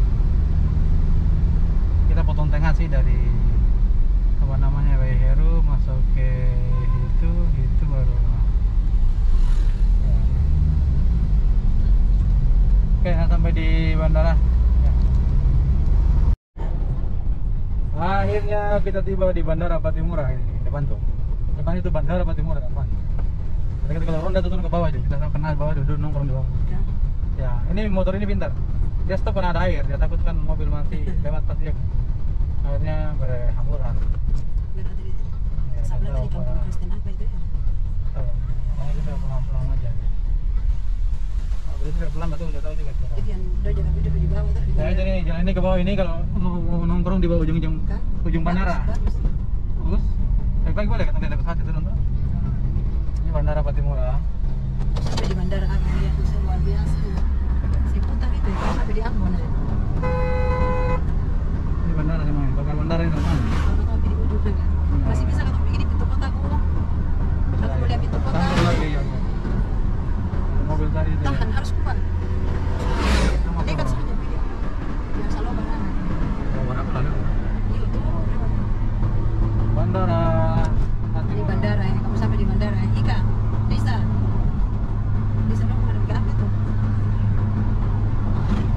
Kita potong tengah sih dari apa namanya Waiheru masuk ke itu baru. Ya. Oke, nah sampai di bandara. Ya. Akhirnya kita tiba di Bandara Patimura ini depan tuh. Depan itu Bandara Patimura teman. Jadi kita kalau ronda tuh turun ke bawah aja. Kita kenal bawah duduk nongkrong di bawah. Ya, ini motor ini pintar. Dia stop karena ada air. Dia takut kan mobil masih lewat pas dia. Akhirnya berhamburan. Ya, Sebelah tadi kampung Kristen apa itu ya? Makanya kita pelan-pelan aja. Nah, berarti pelan betul, udah tahu juga. Jadi yang udah jalan hidup di bawah tuh. Nah, jadi jalan ini ke bawah ini kalau mau nongkrong di bawah ujung bandara. Bagus. Baik boleh kita lihat ke saat itu nonton. Ini Bandara Patimura. Sampai di bandara yang luar biasa. Si putar itu ya, sampai di Ambon ya. Ini bandara memang, bakal bandara ini teman. Kalau sampai di ujung sana. Masih bisa kalau pergi di pintu kota aku. Aku mau lihat pintu kota. Sampai lagi ya. Mobil tadi itu. Tahan harus kuat. Sama Dekat sama. saja pilih. Biasa lo banana. Oh, mana pula nih? Iya tuh. Bandara. Ini bandara ya. Kamu sampai di bandara. Ika, Lisa. Lisa lo menghadap ke apa itu?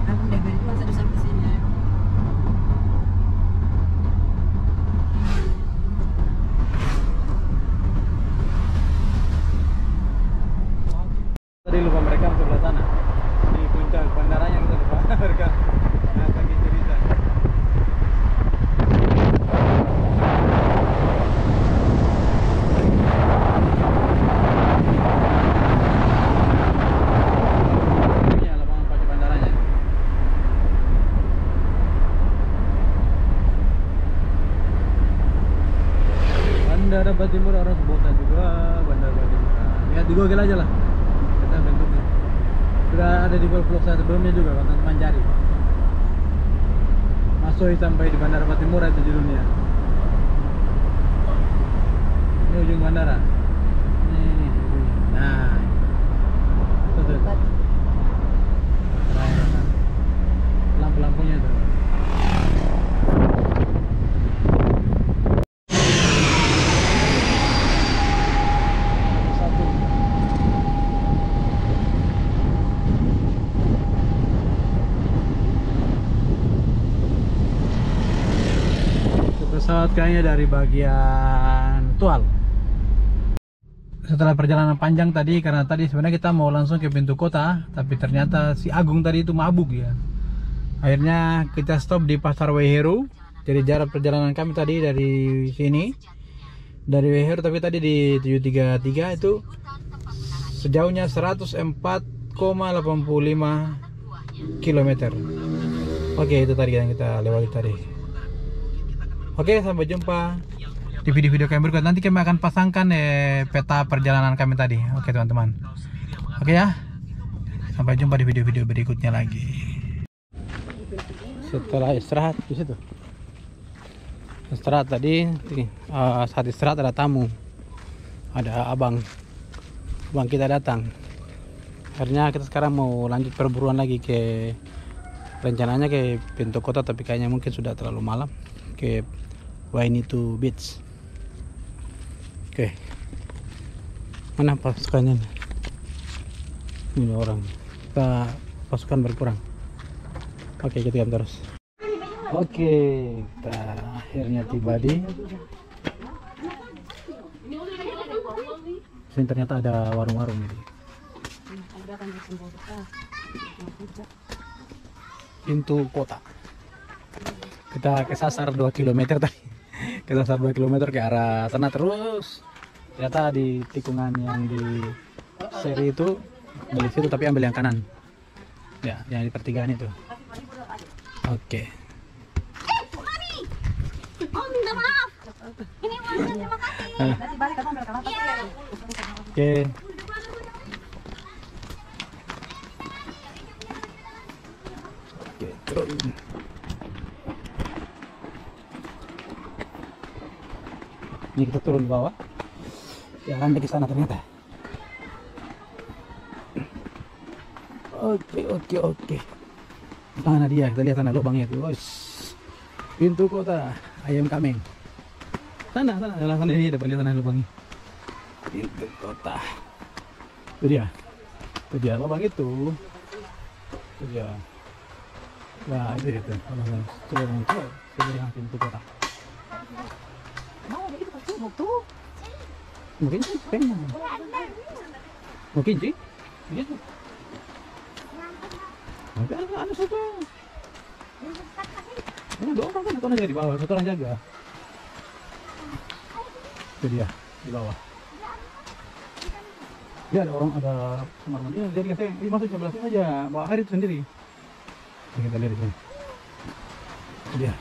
Aku udah beri dua sudah sampai sini ya. Tadi lupa mereka sebelah sana di puncak bandaranya kita lupa mereka lagi cerita. Ini lapangan pacu bandaranya. Bandara Patimura orang sebutan juga Bandara Patimura. Lihat di Google aja lah. Bentuknya sudah ada di vlog saya sebelumnya juga, teman-teman cari. Masuk sampai di Bandara Patimura itu judulnya. Ini ujung bandara. Ini ujungnya. Nah, itu tuh. Lampu-lampunya tuh. Pesawat kayaknya dari bagian Tual. Setelah perjalanan panjang tadi, karena tadi sebenarnya kita mau langsung ke pintu kota, tapi ternyata si Agung tadi itu mabuk ya. Akhirnya kita stop di Pasar Waiheru. Jadi jarak perjalanan kami tadi dari sini, dari Waiheru, tapi tadi di 733 itu sejauhnya 104,85 km. Oke, itu tadi yang kita lewati tadi. Oke, sampai jumpa di video-video kami berikut. Nanti kami akan pasangkan peta perjalanan kami tadi. Oke teman-teman. Oke ya. Sampai jumpa di video-video berikutnya lagi. Setelah istirahat di situ. Istirahat tadi, saat istirahat ada tamu. Ada abang kita datang. Akhirnya kita sekarang mau lanjut perburuan lagi ke, rencananya ke pintu kota, tapi kayaknya mungkin sudah terlalu malam, ke Wainitu Beach. Oke, mana pasukannya? Ini orang, kita pasukan berkurang. Oke, kita lihat terus. Oke, kita akhirnya tiba di sini. Ternyata ada warung-warung ini. Pintu kota. Kita kesasar 2 km tadi. Kesasar 2 km ke arah sana terus. Ternyata di tikungan yang di seri itu dari situ, tapi ambil yang kanan. Ya, yang di pertigaan itu. Oke. Oh, minta maaf. Ini warga, terima kasih. Oke. Oke, turun. Ini kita turun ke bawah. Jalan ke sana ternyata. Oke. Mana dia? Kita lihat sana lubangnya tuh. Pintu kota ayam kameng. Sana ini depan dia, sana lubangnya. Pintu kota. Itu dia lubang itu. Itu dia. Nah, itu. Coba pintu kota. Mungkin sih pengen. Mungkin sih. Gitu. Ada satu. Ini 2 orang kan, satu orang jaga di bawah, satu orang jaga. Itu dia di bawah. Dia ada orang, ada kamar mandi. Jadi saya masuk sebelah sini aja, bawa air itu sendiri. Ini kita lihat di sini. Itu dia.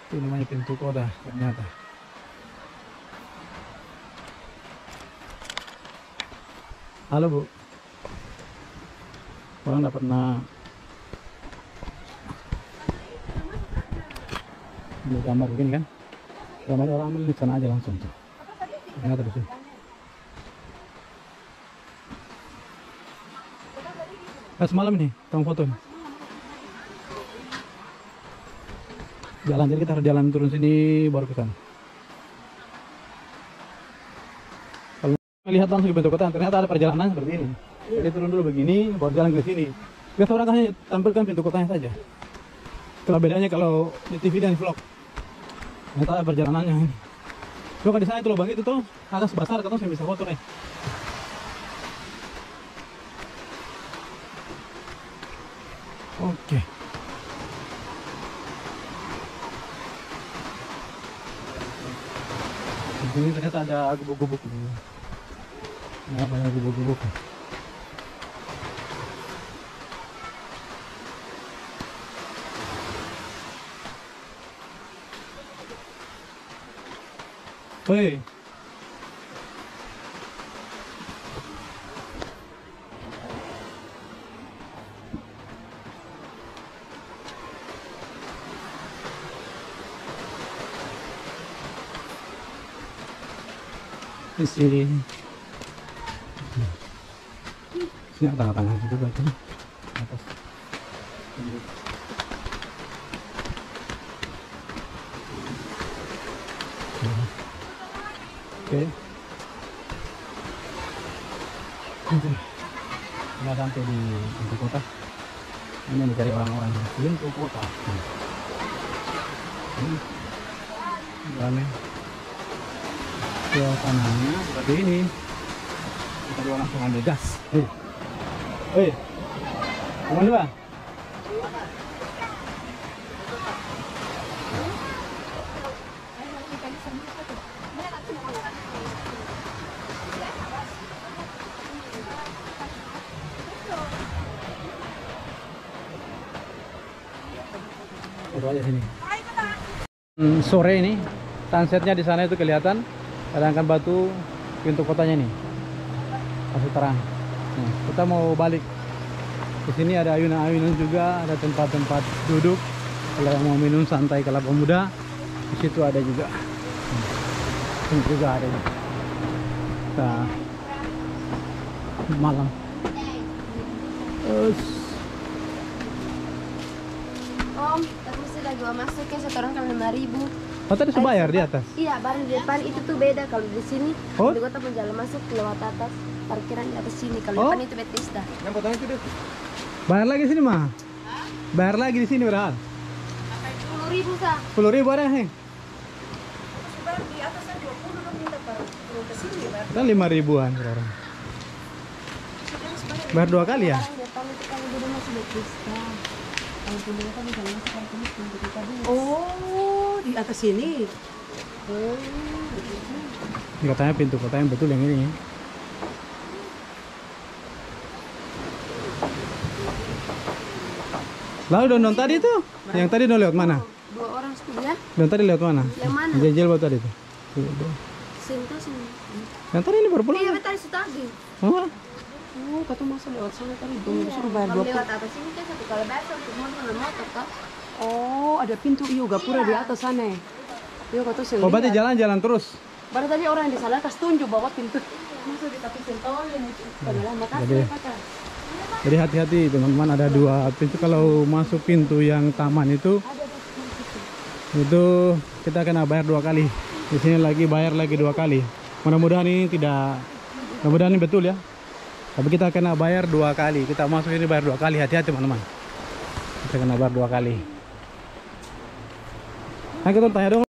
Itu namanya pintu kota ternyata. Halo Bu. Orang nggak pernah ambil gambar begini kan? Gambar orang ambil di sana aja langsung tuh. Ternyata di sini. Semalam ini, tolong foto nih. Jalan, jadi kita harus jalan turun sini baru ke sana. Kalau melihat langsung ke pintu kota, ternyata ada perjalanan seperti ini. Jadi turun dulu begini, baru jalan ke sini. Biasa orang hanya tampilkan pintu kotanya saja. Kalau bedanya kalau di TV dan di vlog, ternyata ada perjalanannya ini. Coba di sana itu lubang itu tuh atas besar, katanya saya bisa foto nih. Oke. Di sini ternyata ada gubuk-gubuk. Nah, banyak gubuk-gubuk. Woi. Di sini. Sini tengah-tengah itu berarti atas. Oke. Nggak sampai di pintu kota. Ini yang dicari orang-orang di pintu kota. Ini rame. Suasananya seperti ini. Kita juga langsung ambil gas. Kemana Bang? Aja sini. Sore ini sunsetnya di sana itu kelihatan, sedangkan batu pintu kotanya nih masih terang. Nah, kita mau balik ke sini, ada ayunan-ayunan juga, ada tempat-tempat duduk kalau yang mau minum santai kelapa muda di situ ada juga. Ini juga ada. Nah, malam. Om, terus sudah gua masukin setoran kan 5.000. Oh tadi sudah bayar di atas? Iya, baru di depan itu tuh beda. Kalau di sini, Oh? di kota jalan masuk lewat atas, parkiran di atas sini. Kalau Oh? depan itu Bethesda. Yang potong itu deh. Bayar lagi sini mah? Bayar lagi di sini berapa? 10.000 sah. 10.000 ada nih? Di atasnya 20 dong minta turun ke sini ya. Dan 5.000-an per orang. Bayar 2 kali ya? Orang depan itu kalau dia masih Bethesda. Kalau di depan jalan masuk parkiran itu tadi. Oh, di atas sini. Ini katanya pintu kota yang betul yang ini. Lalu Don tadi tuh, yang tadi Don lewat mana? 2 orang setia. Don tadi lewat mana? Yang mana? Jajal buat tadi tuh. Sini tuh sini. Yang tadi ini baru pulang. Iya, kan? betul itu tadi. Oh, Oh, kata masa lewat sana tadi. Dong suruh bayar Kalau 20. lewat atas sini kan satu kali bayar satu motor kan. Oh, ada pintu iyo gapura di atas sana. Iyo kata saya. oh berarti jalan-jalan terus. Baru tadi orang di sana kasih tunjuk bahwa pintu. Masuk di tapi sentol ini. Padahal makasih Pak. Jadi hati-hati teman-teman, ada 2 pintu. Kalau masuk pintu yang taman itu kita kena bayar 2 kali. Di sini lagi bayar lagi 2 kali. Mudah-mudahan ini tidak, mudah-mudahan ini betul ya. Tapi kita kena bayar 2 kali. Kita masuk ini bayar 2 kali. Hati-hati teman-teman. Kita kena bayar 2 kali. Nah kita tanya dong.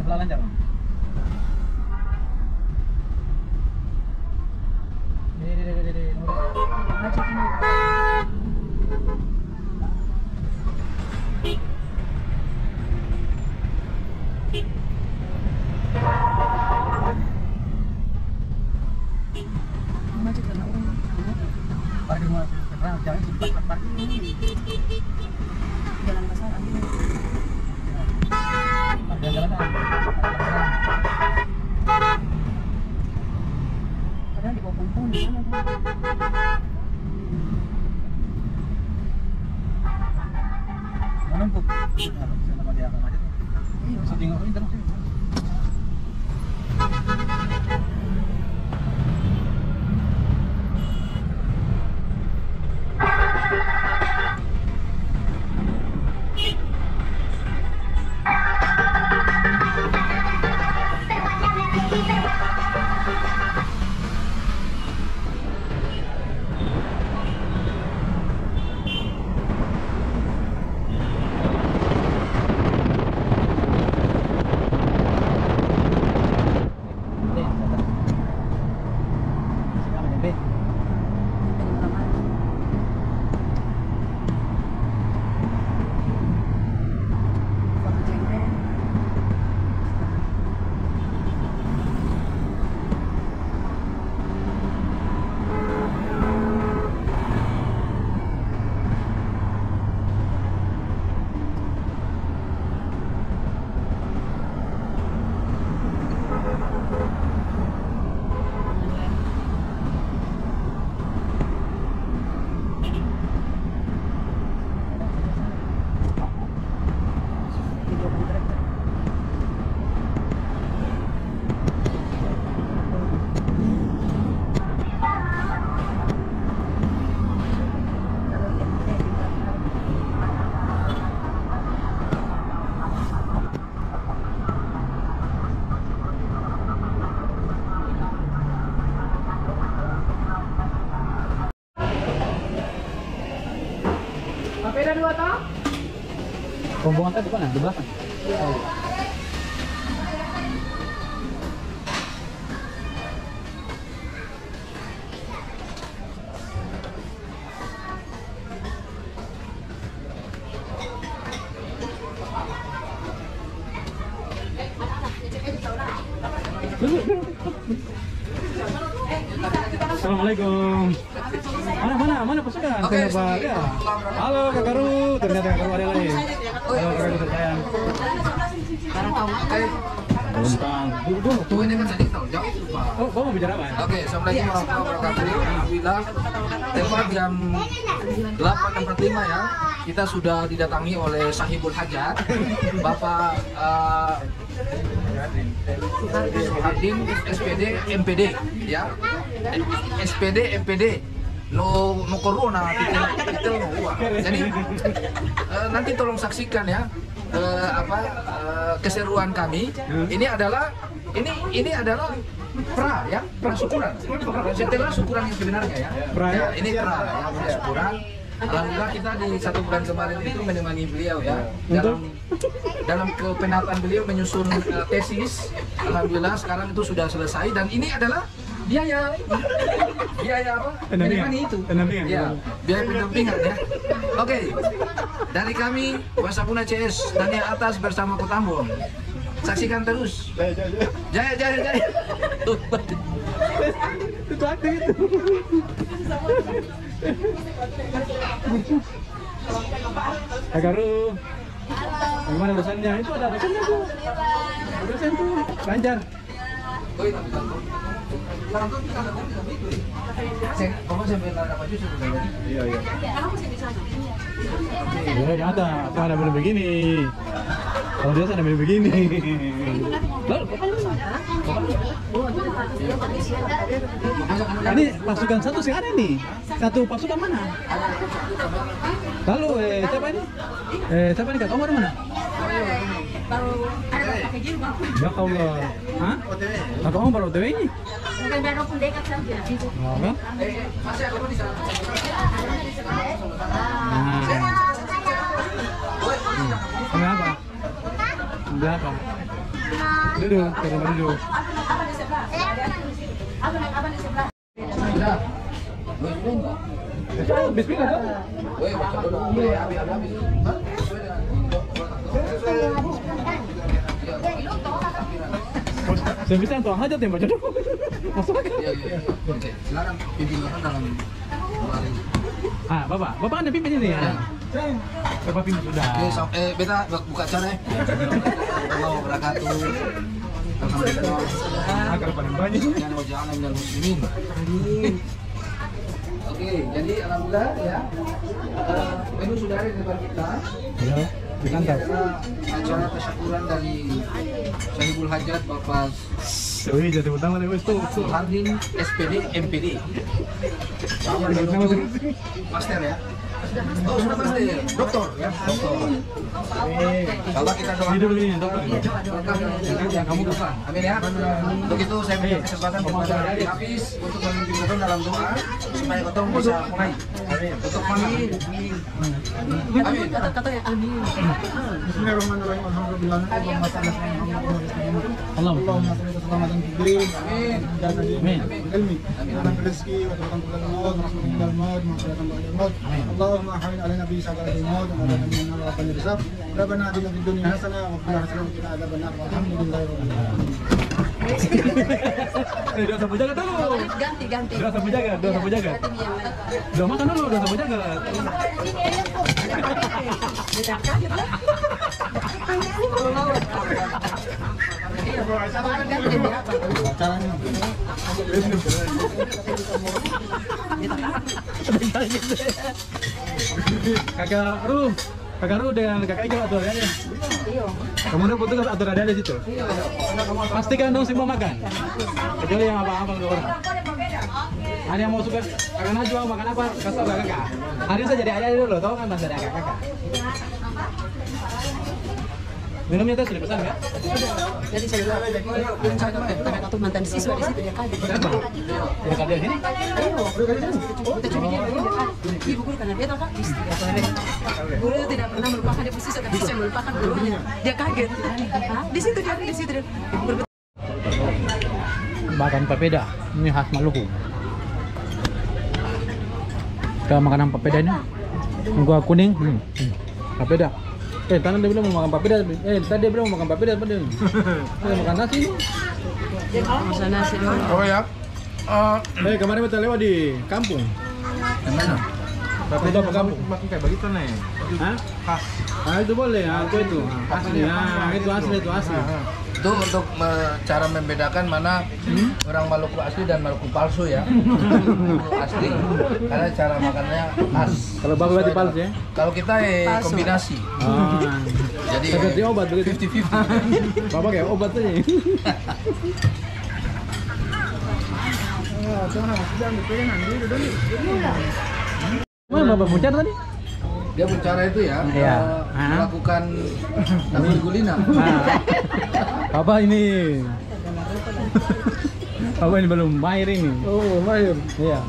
Lancar. Jalan besar ini. Padahal di bawah pohon di sana. Menumpuk. Sama dia akan macet. Bisa tinggal ini terus. Beda 2 toh? Rombongan tadi mana? Di belakang. Oh. Assalamualaikum. Mana pasukan? Kenapa? Ya. Halo Kak Karu, ternyata Kak Karu ada lagi. Halo Kak Karu tersayang. Tumpang. Tuh ini kan sedikit jauh itu Pak. Oh, Bapak mau bicara apa? Oke, assalamualaikum warahmatullahi wabarakatuh. Alhamdulillah, tepat jam 8.45 ya. Kita sudah didatangi oleh Sahibul Hajat, Bapak Hardin SPD MPD ya. SPD MPD. No corona titel no. Jadi nanti tolong saksikan ya keseruan kami. Ini adalah pra ya, pra syukuran. Setelah syukuran yang sebenarnya ya. Ya, ini pra ya, syukuran. Alhamdulillah kita di 1 bulan kemarin itu menemani beliau ya dalam kepenatan beliau menyusun tesis. Alhamdulillah sekarang itu sudah selesai dan ini adalah biaya apa? Menemani itu. Ya, biaya pendampingan ya. Oke. Dari kami Wasapuna CS dan yang atas bersama Kota Ambon. Saksikan terus. Jaya. Itu aktif itu. Agaru. Gimana dosennya? Itu ada dosennya tuh. Dosen tuh lancar. Iya. Ya ada, apa ada begini. Kalau dia ada begini. Ini pasukan satu sih ada nih. Satu pasukan mana? Lalu siapa ini? Siapa ini Kak Omar mana? Ya Allah. Hah? Kak Omar OTW ini? Walaupun dekat saja. Apa? Masih ada di sana. Ambil apa? Ambil apa? Duduk, kita duduk. Sudah. Bismillah tuh. Saya bisa tuang aja tembak jodoh. Masuk aja. Iya. Oke, silakan pimpin Bapak dalam Bapak ada pimpin ini ya? Bapak pimpin sudah. Oke, beta buka acara ya. Assalamualaikum warahmatullahi wabarakatuh. Alhamdulillah. Agar paling banyak. Jangan wajahnya minal muslimin. Oke, jadi alhamdulillah ya. Menu sudah ada di depan kita. Ya, Ini ditantap. adalah acara tasyakuran dari Sahibul Hajat Bapak Wih, jadi utama lewat tuh. Hardin SPD MPD. Sama master ya. Oh, sudah master. Doktor ya. Doktor. Coba kita doakan. Hidup ini, dokter. Yang kamu depan. Amin ya. Untuk itu saya beri kesempatan kepada Hafiz untuk memimpin kita dalam doa supaya kita bisa mulai. Untuk kami. Amin. Kata-kata yang amin. Bismillahirrahmanirrahim. Alhamdulillah. Allahumma Keselamatan diri. Amin. Amin. Ilmi. Amin. Rezeki wa tawakkalul maut, rahmatul maut, maghfiratan ba'dal maut. Allahumma ahyin ala nabi sallallahu alaihi wasallam wa ala nabiyyina wa ala rizq. Rabbana atina fid dunya hasanah wa fil akhirati hasanah wa qina adzabannar. Walhamdulillahirabbil alamin. Doa sapu jagat dulu. Ganti. Doa sapu jagat. Doa makan dulu, doa sapu jagat. Kakak Ru dengan kakak Ika atau adanya? Iya. Kemudian foto atau ada di situ? Pastikan dong semua makan. Kecuali yang apa-apa ke orang. Ada yang mau suka kakak Najwa makan apa? Kasih tahu kakak. Hari ini saya jadi ayah dulu, tahu kan bahasa kakak. Minumnya teh sudah pesan ya? Jadi saya bilang, karena aku mantan siswa di situ dia kaget. Kenapa? Udah kaget sini? Kita cuma dia ibu guru karena dia tahu kan guru tidak pernah melupakan dia posisi tapi saya melupakan gurunya. Dia kaget. Di situ dia. Makan papeda, ini khas Maluku. Kita makanan papeda ini, gua kuning, papeda. Tangan dia bilang mau makan papeda, tadi dia bilang mau makan papeda, apa dia? Dia makan nasi. Masa nasi dulu. Oh ya. Kemarin kita lewat di kampung. Yang mana? Papeda apa kampung? Makin kayak begitu nih. Hah? Khas. Ah itu boleh, itu asli. Nah, itu asli. Itu untuk cara membedakan mana orang Maluku asli dan Maluku palsu ya. Maluku asli karena cara makannya khas. Kalau Bapak berarti palsu ya? Kalau kita kombinasi. Jadi seperti obat begitu. 50-50. Bapak kayak obat aja. Mana Bapak pucat tadi? Dia bicara itu ya, Iya. melakukan tabur gulina. Bapak ini. Bapak ini belum mahir ini. Oh, mahir. Iya.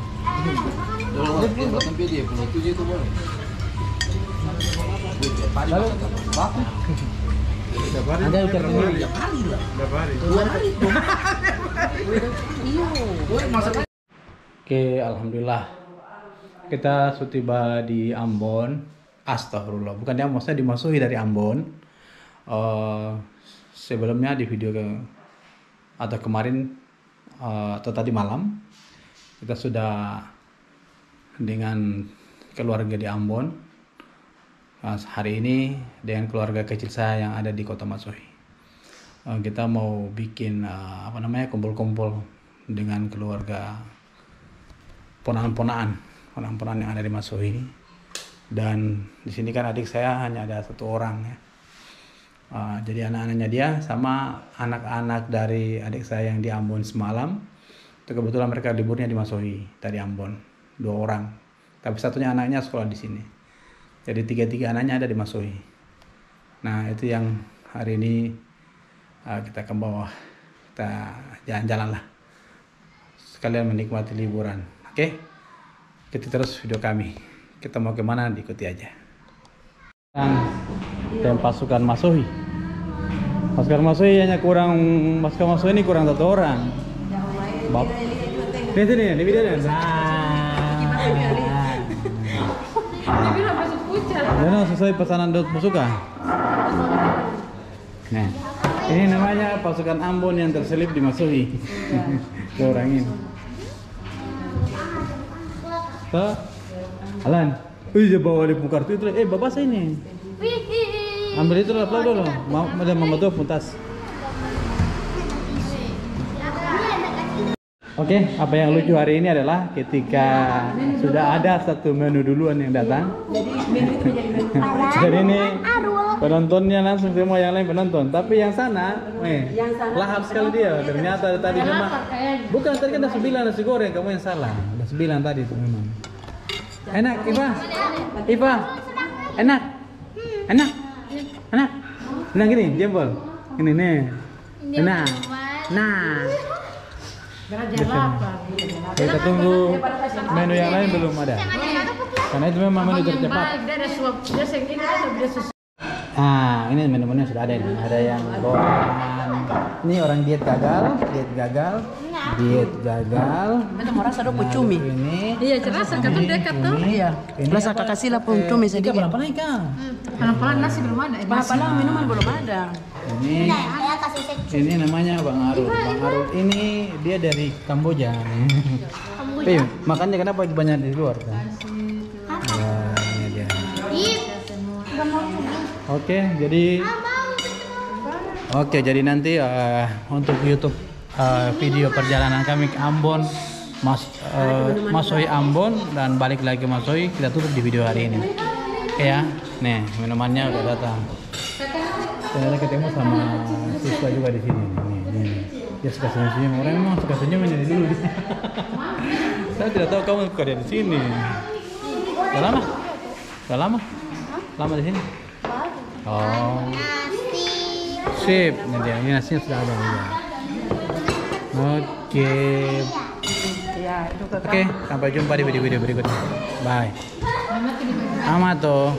Buat tempe dia, pulau 7 itu boleh. Lalu ada ucap dulu. Oke, alhamdulillah. Kita sudah tiba di Ambon. Astagfirullah, bukan dia maksudnya dimasuki dari Ambon. Sebelumnya di video atau kemarin atau tadi malam kita sudah dengan keluarga di Ambon. Hari ini dengan keluarga kecil saya yang ada di Kota Masohi. Kita mau bikin kumpul-kumpul dengan keluarga ponaan-ponaan yang ada di Masohi. Dan di sini kan adik saya hanya ada 1 orang ya. Jadi anak-anaknya dia sama anak-anak dari adik saya yang di Ambon semalam. Itu kebetulan mereka liburnya di Masohi dari Ambon, 2 orang. Tapi satunya anaknya sekolah di sini. Jadi 3 anaknya ada di Masohi. Nah itu yang hari ini kita ke bawah, kita jalan-jalan lah. Sekalian menikmati liburan. Oke, ikuti terus video kami. Kita mau kemana diikuti aja. Dan pasukan Masohi. Pasukan Masohi hanya kurang, pasukan Masohi ini kurang 1 orang. Bab. Di sini, di video ini. Nah, sesuai pesanan Dut Musuka. Nah, ini namanya pasukan Ambon yang terselip di Masohi. 2 orang ini. Alan, dia bawa di kartu itu. Bapak saya ini. Ambil itu lah, dulu. Mau membantu puntas. Oke, apa yang lucu hari ini adalah ketika sudah ada 1 menu duluan yang datang. Jadi ini penontonnya langsung semua yang lain penonton. Tapi yang sana, lahap sekali dia. Ternyata tadi memang bukan, tadi kan ada 9 nasi goreng, kamu yang salah. Ada 9 tadi itu memang. Enak, Iva, enak, bilang gini, jempol, ini nih, enak, nah. Kita tunggu menu yang lain belum ada, karena itu memang menu tercepat. Ini menu-menu sudah ada ini. Ada yang bawahan. Ini orang diet gagal. Merasa ada cumi. Ini. Iya, cerasa kan dekat tuh. Iya. Rasa kakak lah pun cumi sedikit. Pelan-pelan ikan. Pelan-pelan nasi belum ada. Pelan-pelan minuman belum ada. Ini namanya Bang Arul. Bang Arul ini dia dari Kamboja. Makanya kenapa banyak di luar kan? Ya, ini dia. Oke, jadi nanti untuk YouTube video perjalanan kami ke Ambon, Masohi Ambon dan balik lagi ke Masohi, kita tutup di video hari ini. Oke ya, nih minumannya udah datang. Ternyata ketemu sama siswa juga di sini. Nih. Dia suka senyum-senyum. Orang memang suka senyum ini dulu. Saya tidak tahu kamu kerja di sini. Udah lama? Udah lama? Lama di sini? Oh. Sip. Ini nasinya sudah ada. Oke, sampai jumpa di video-video berikutnya. Bye. Amato.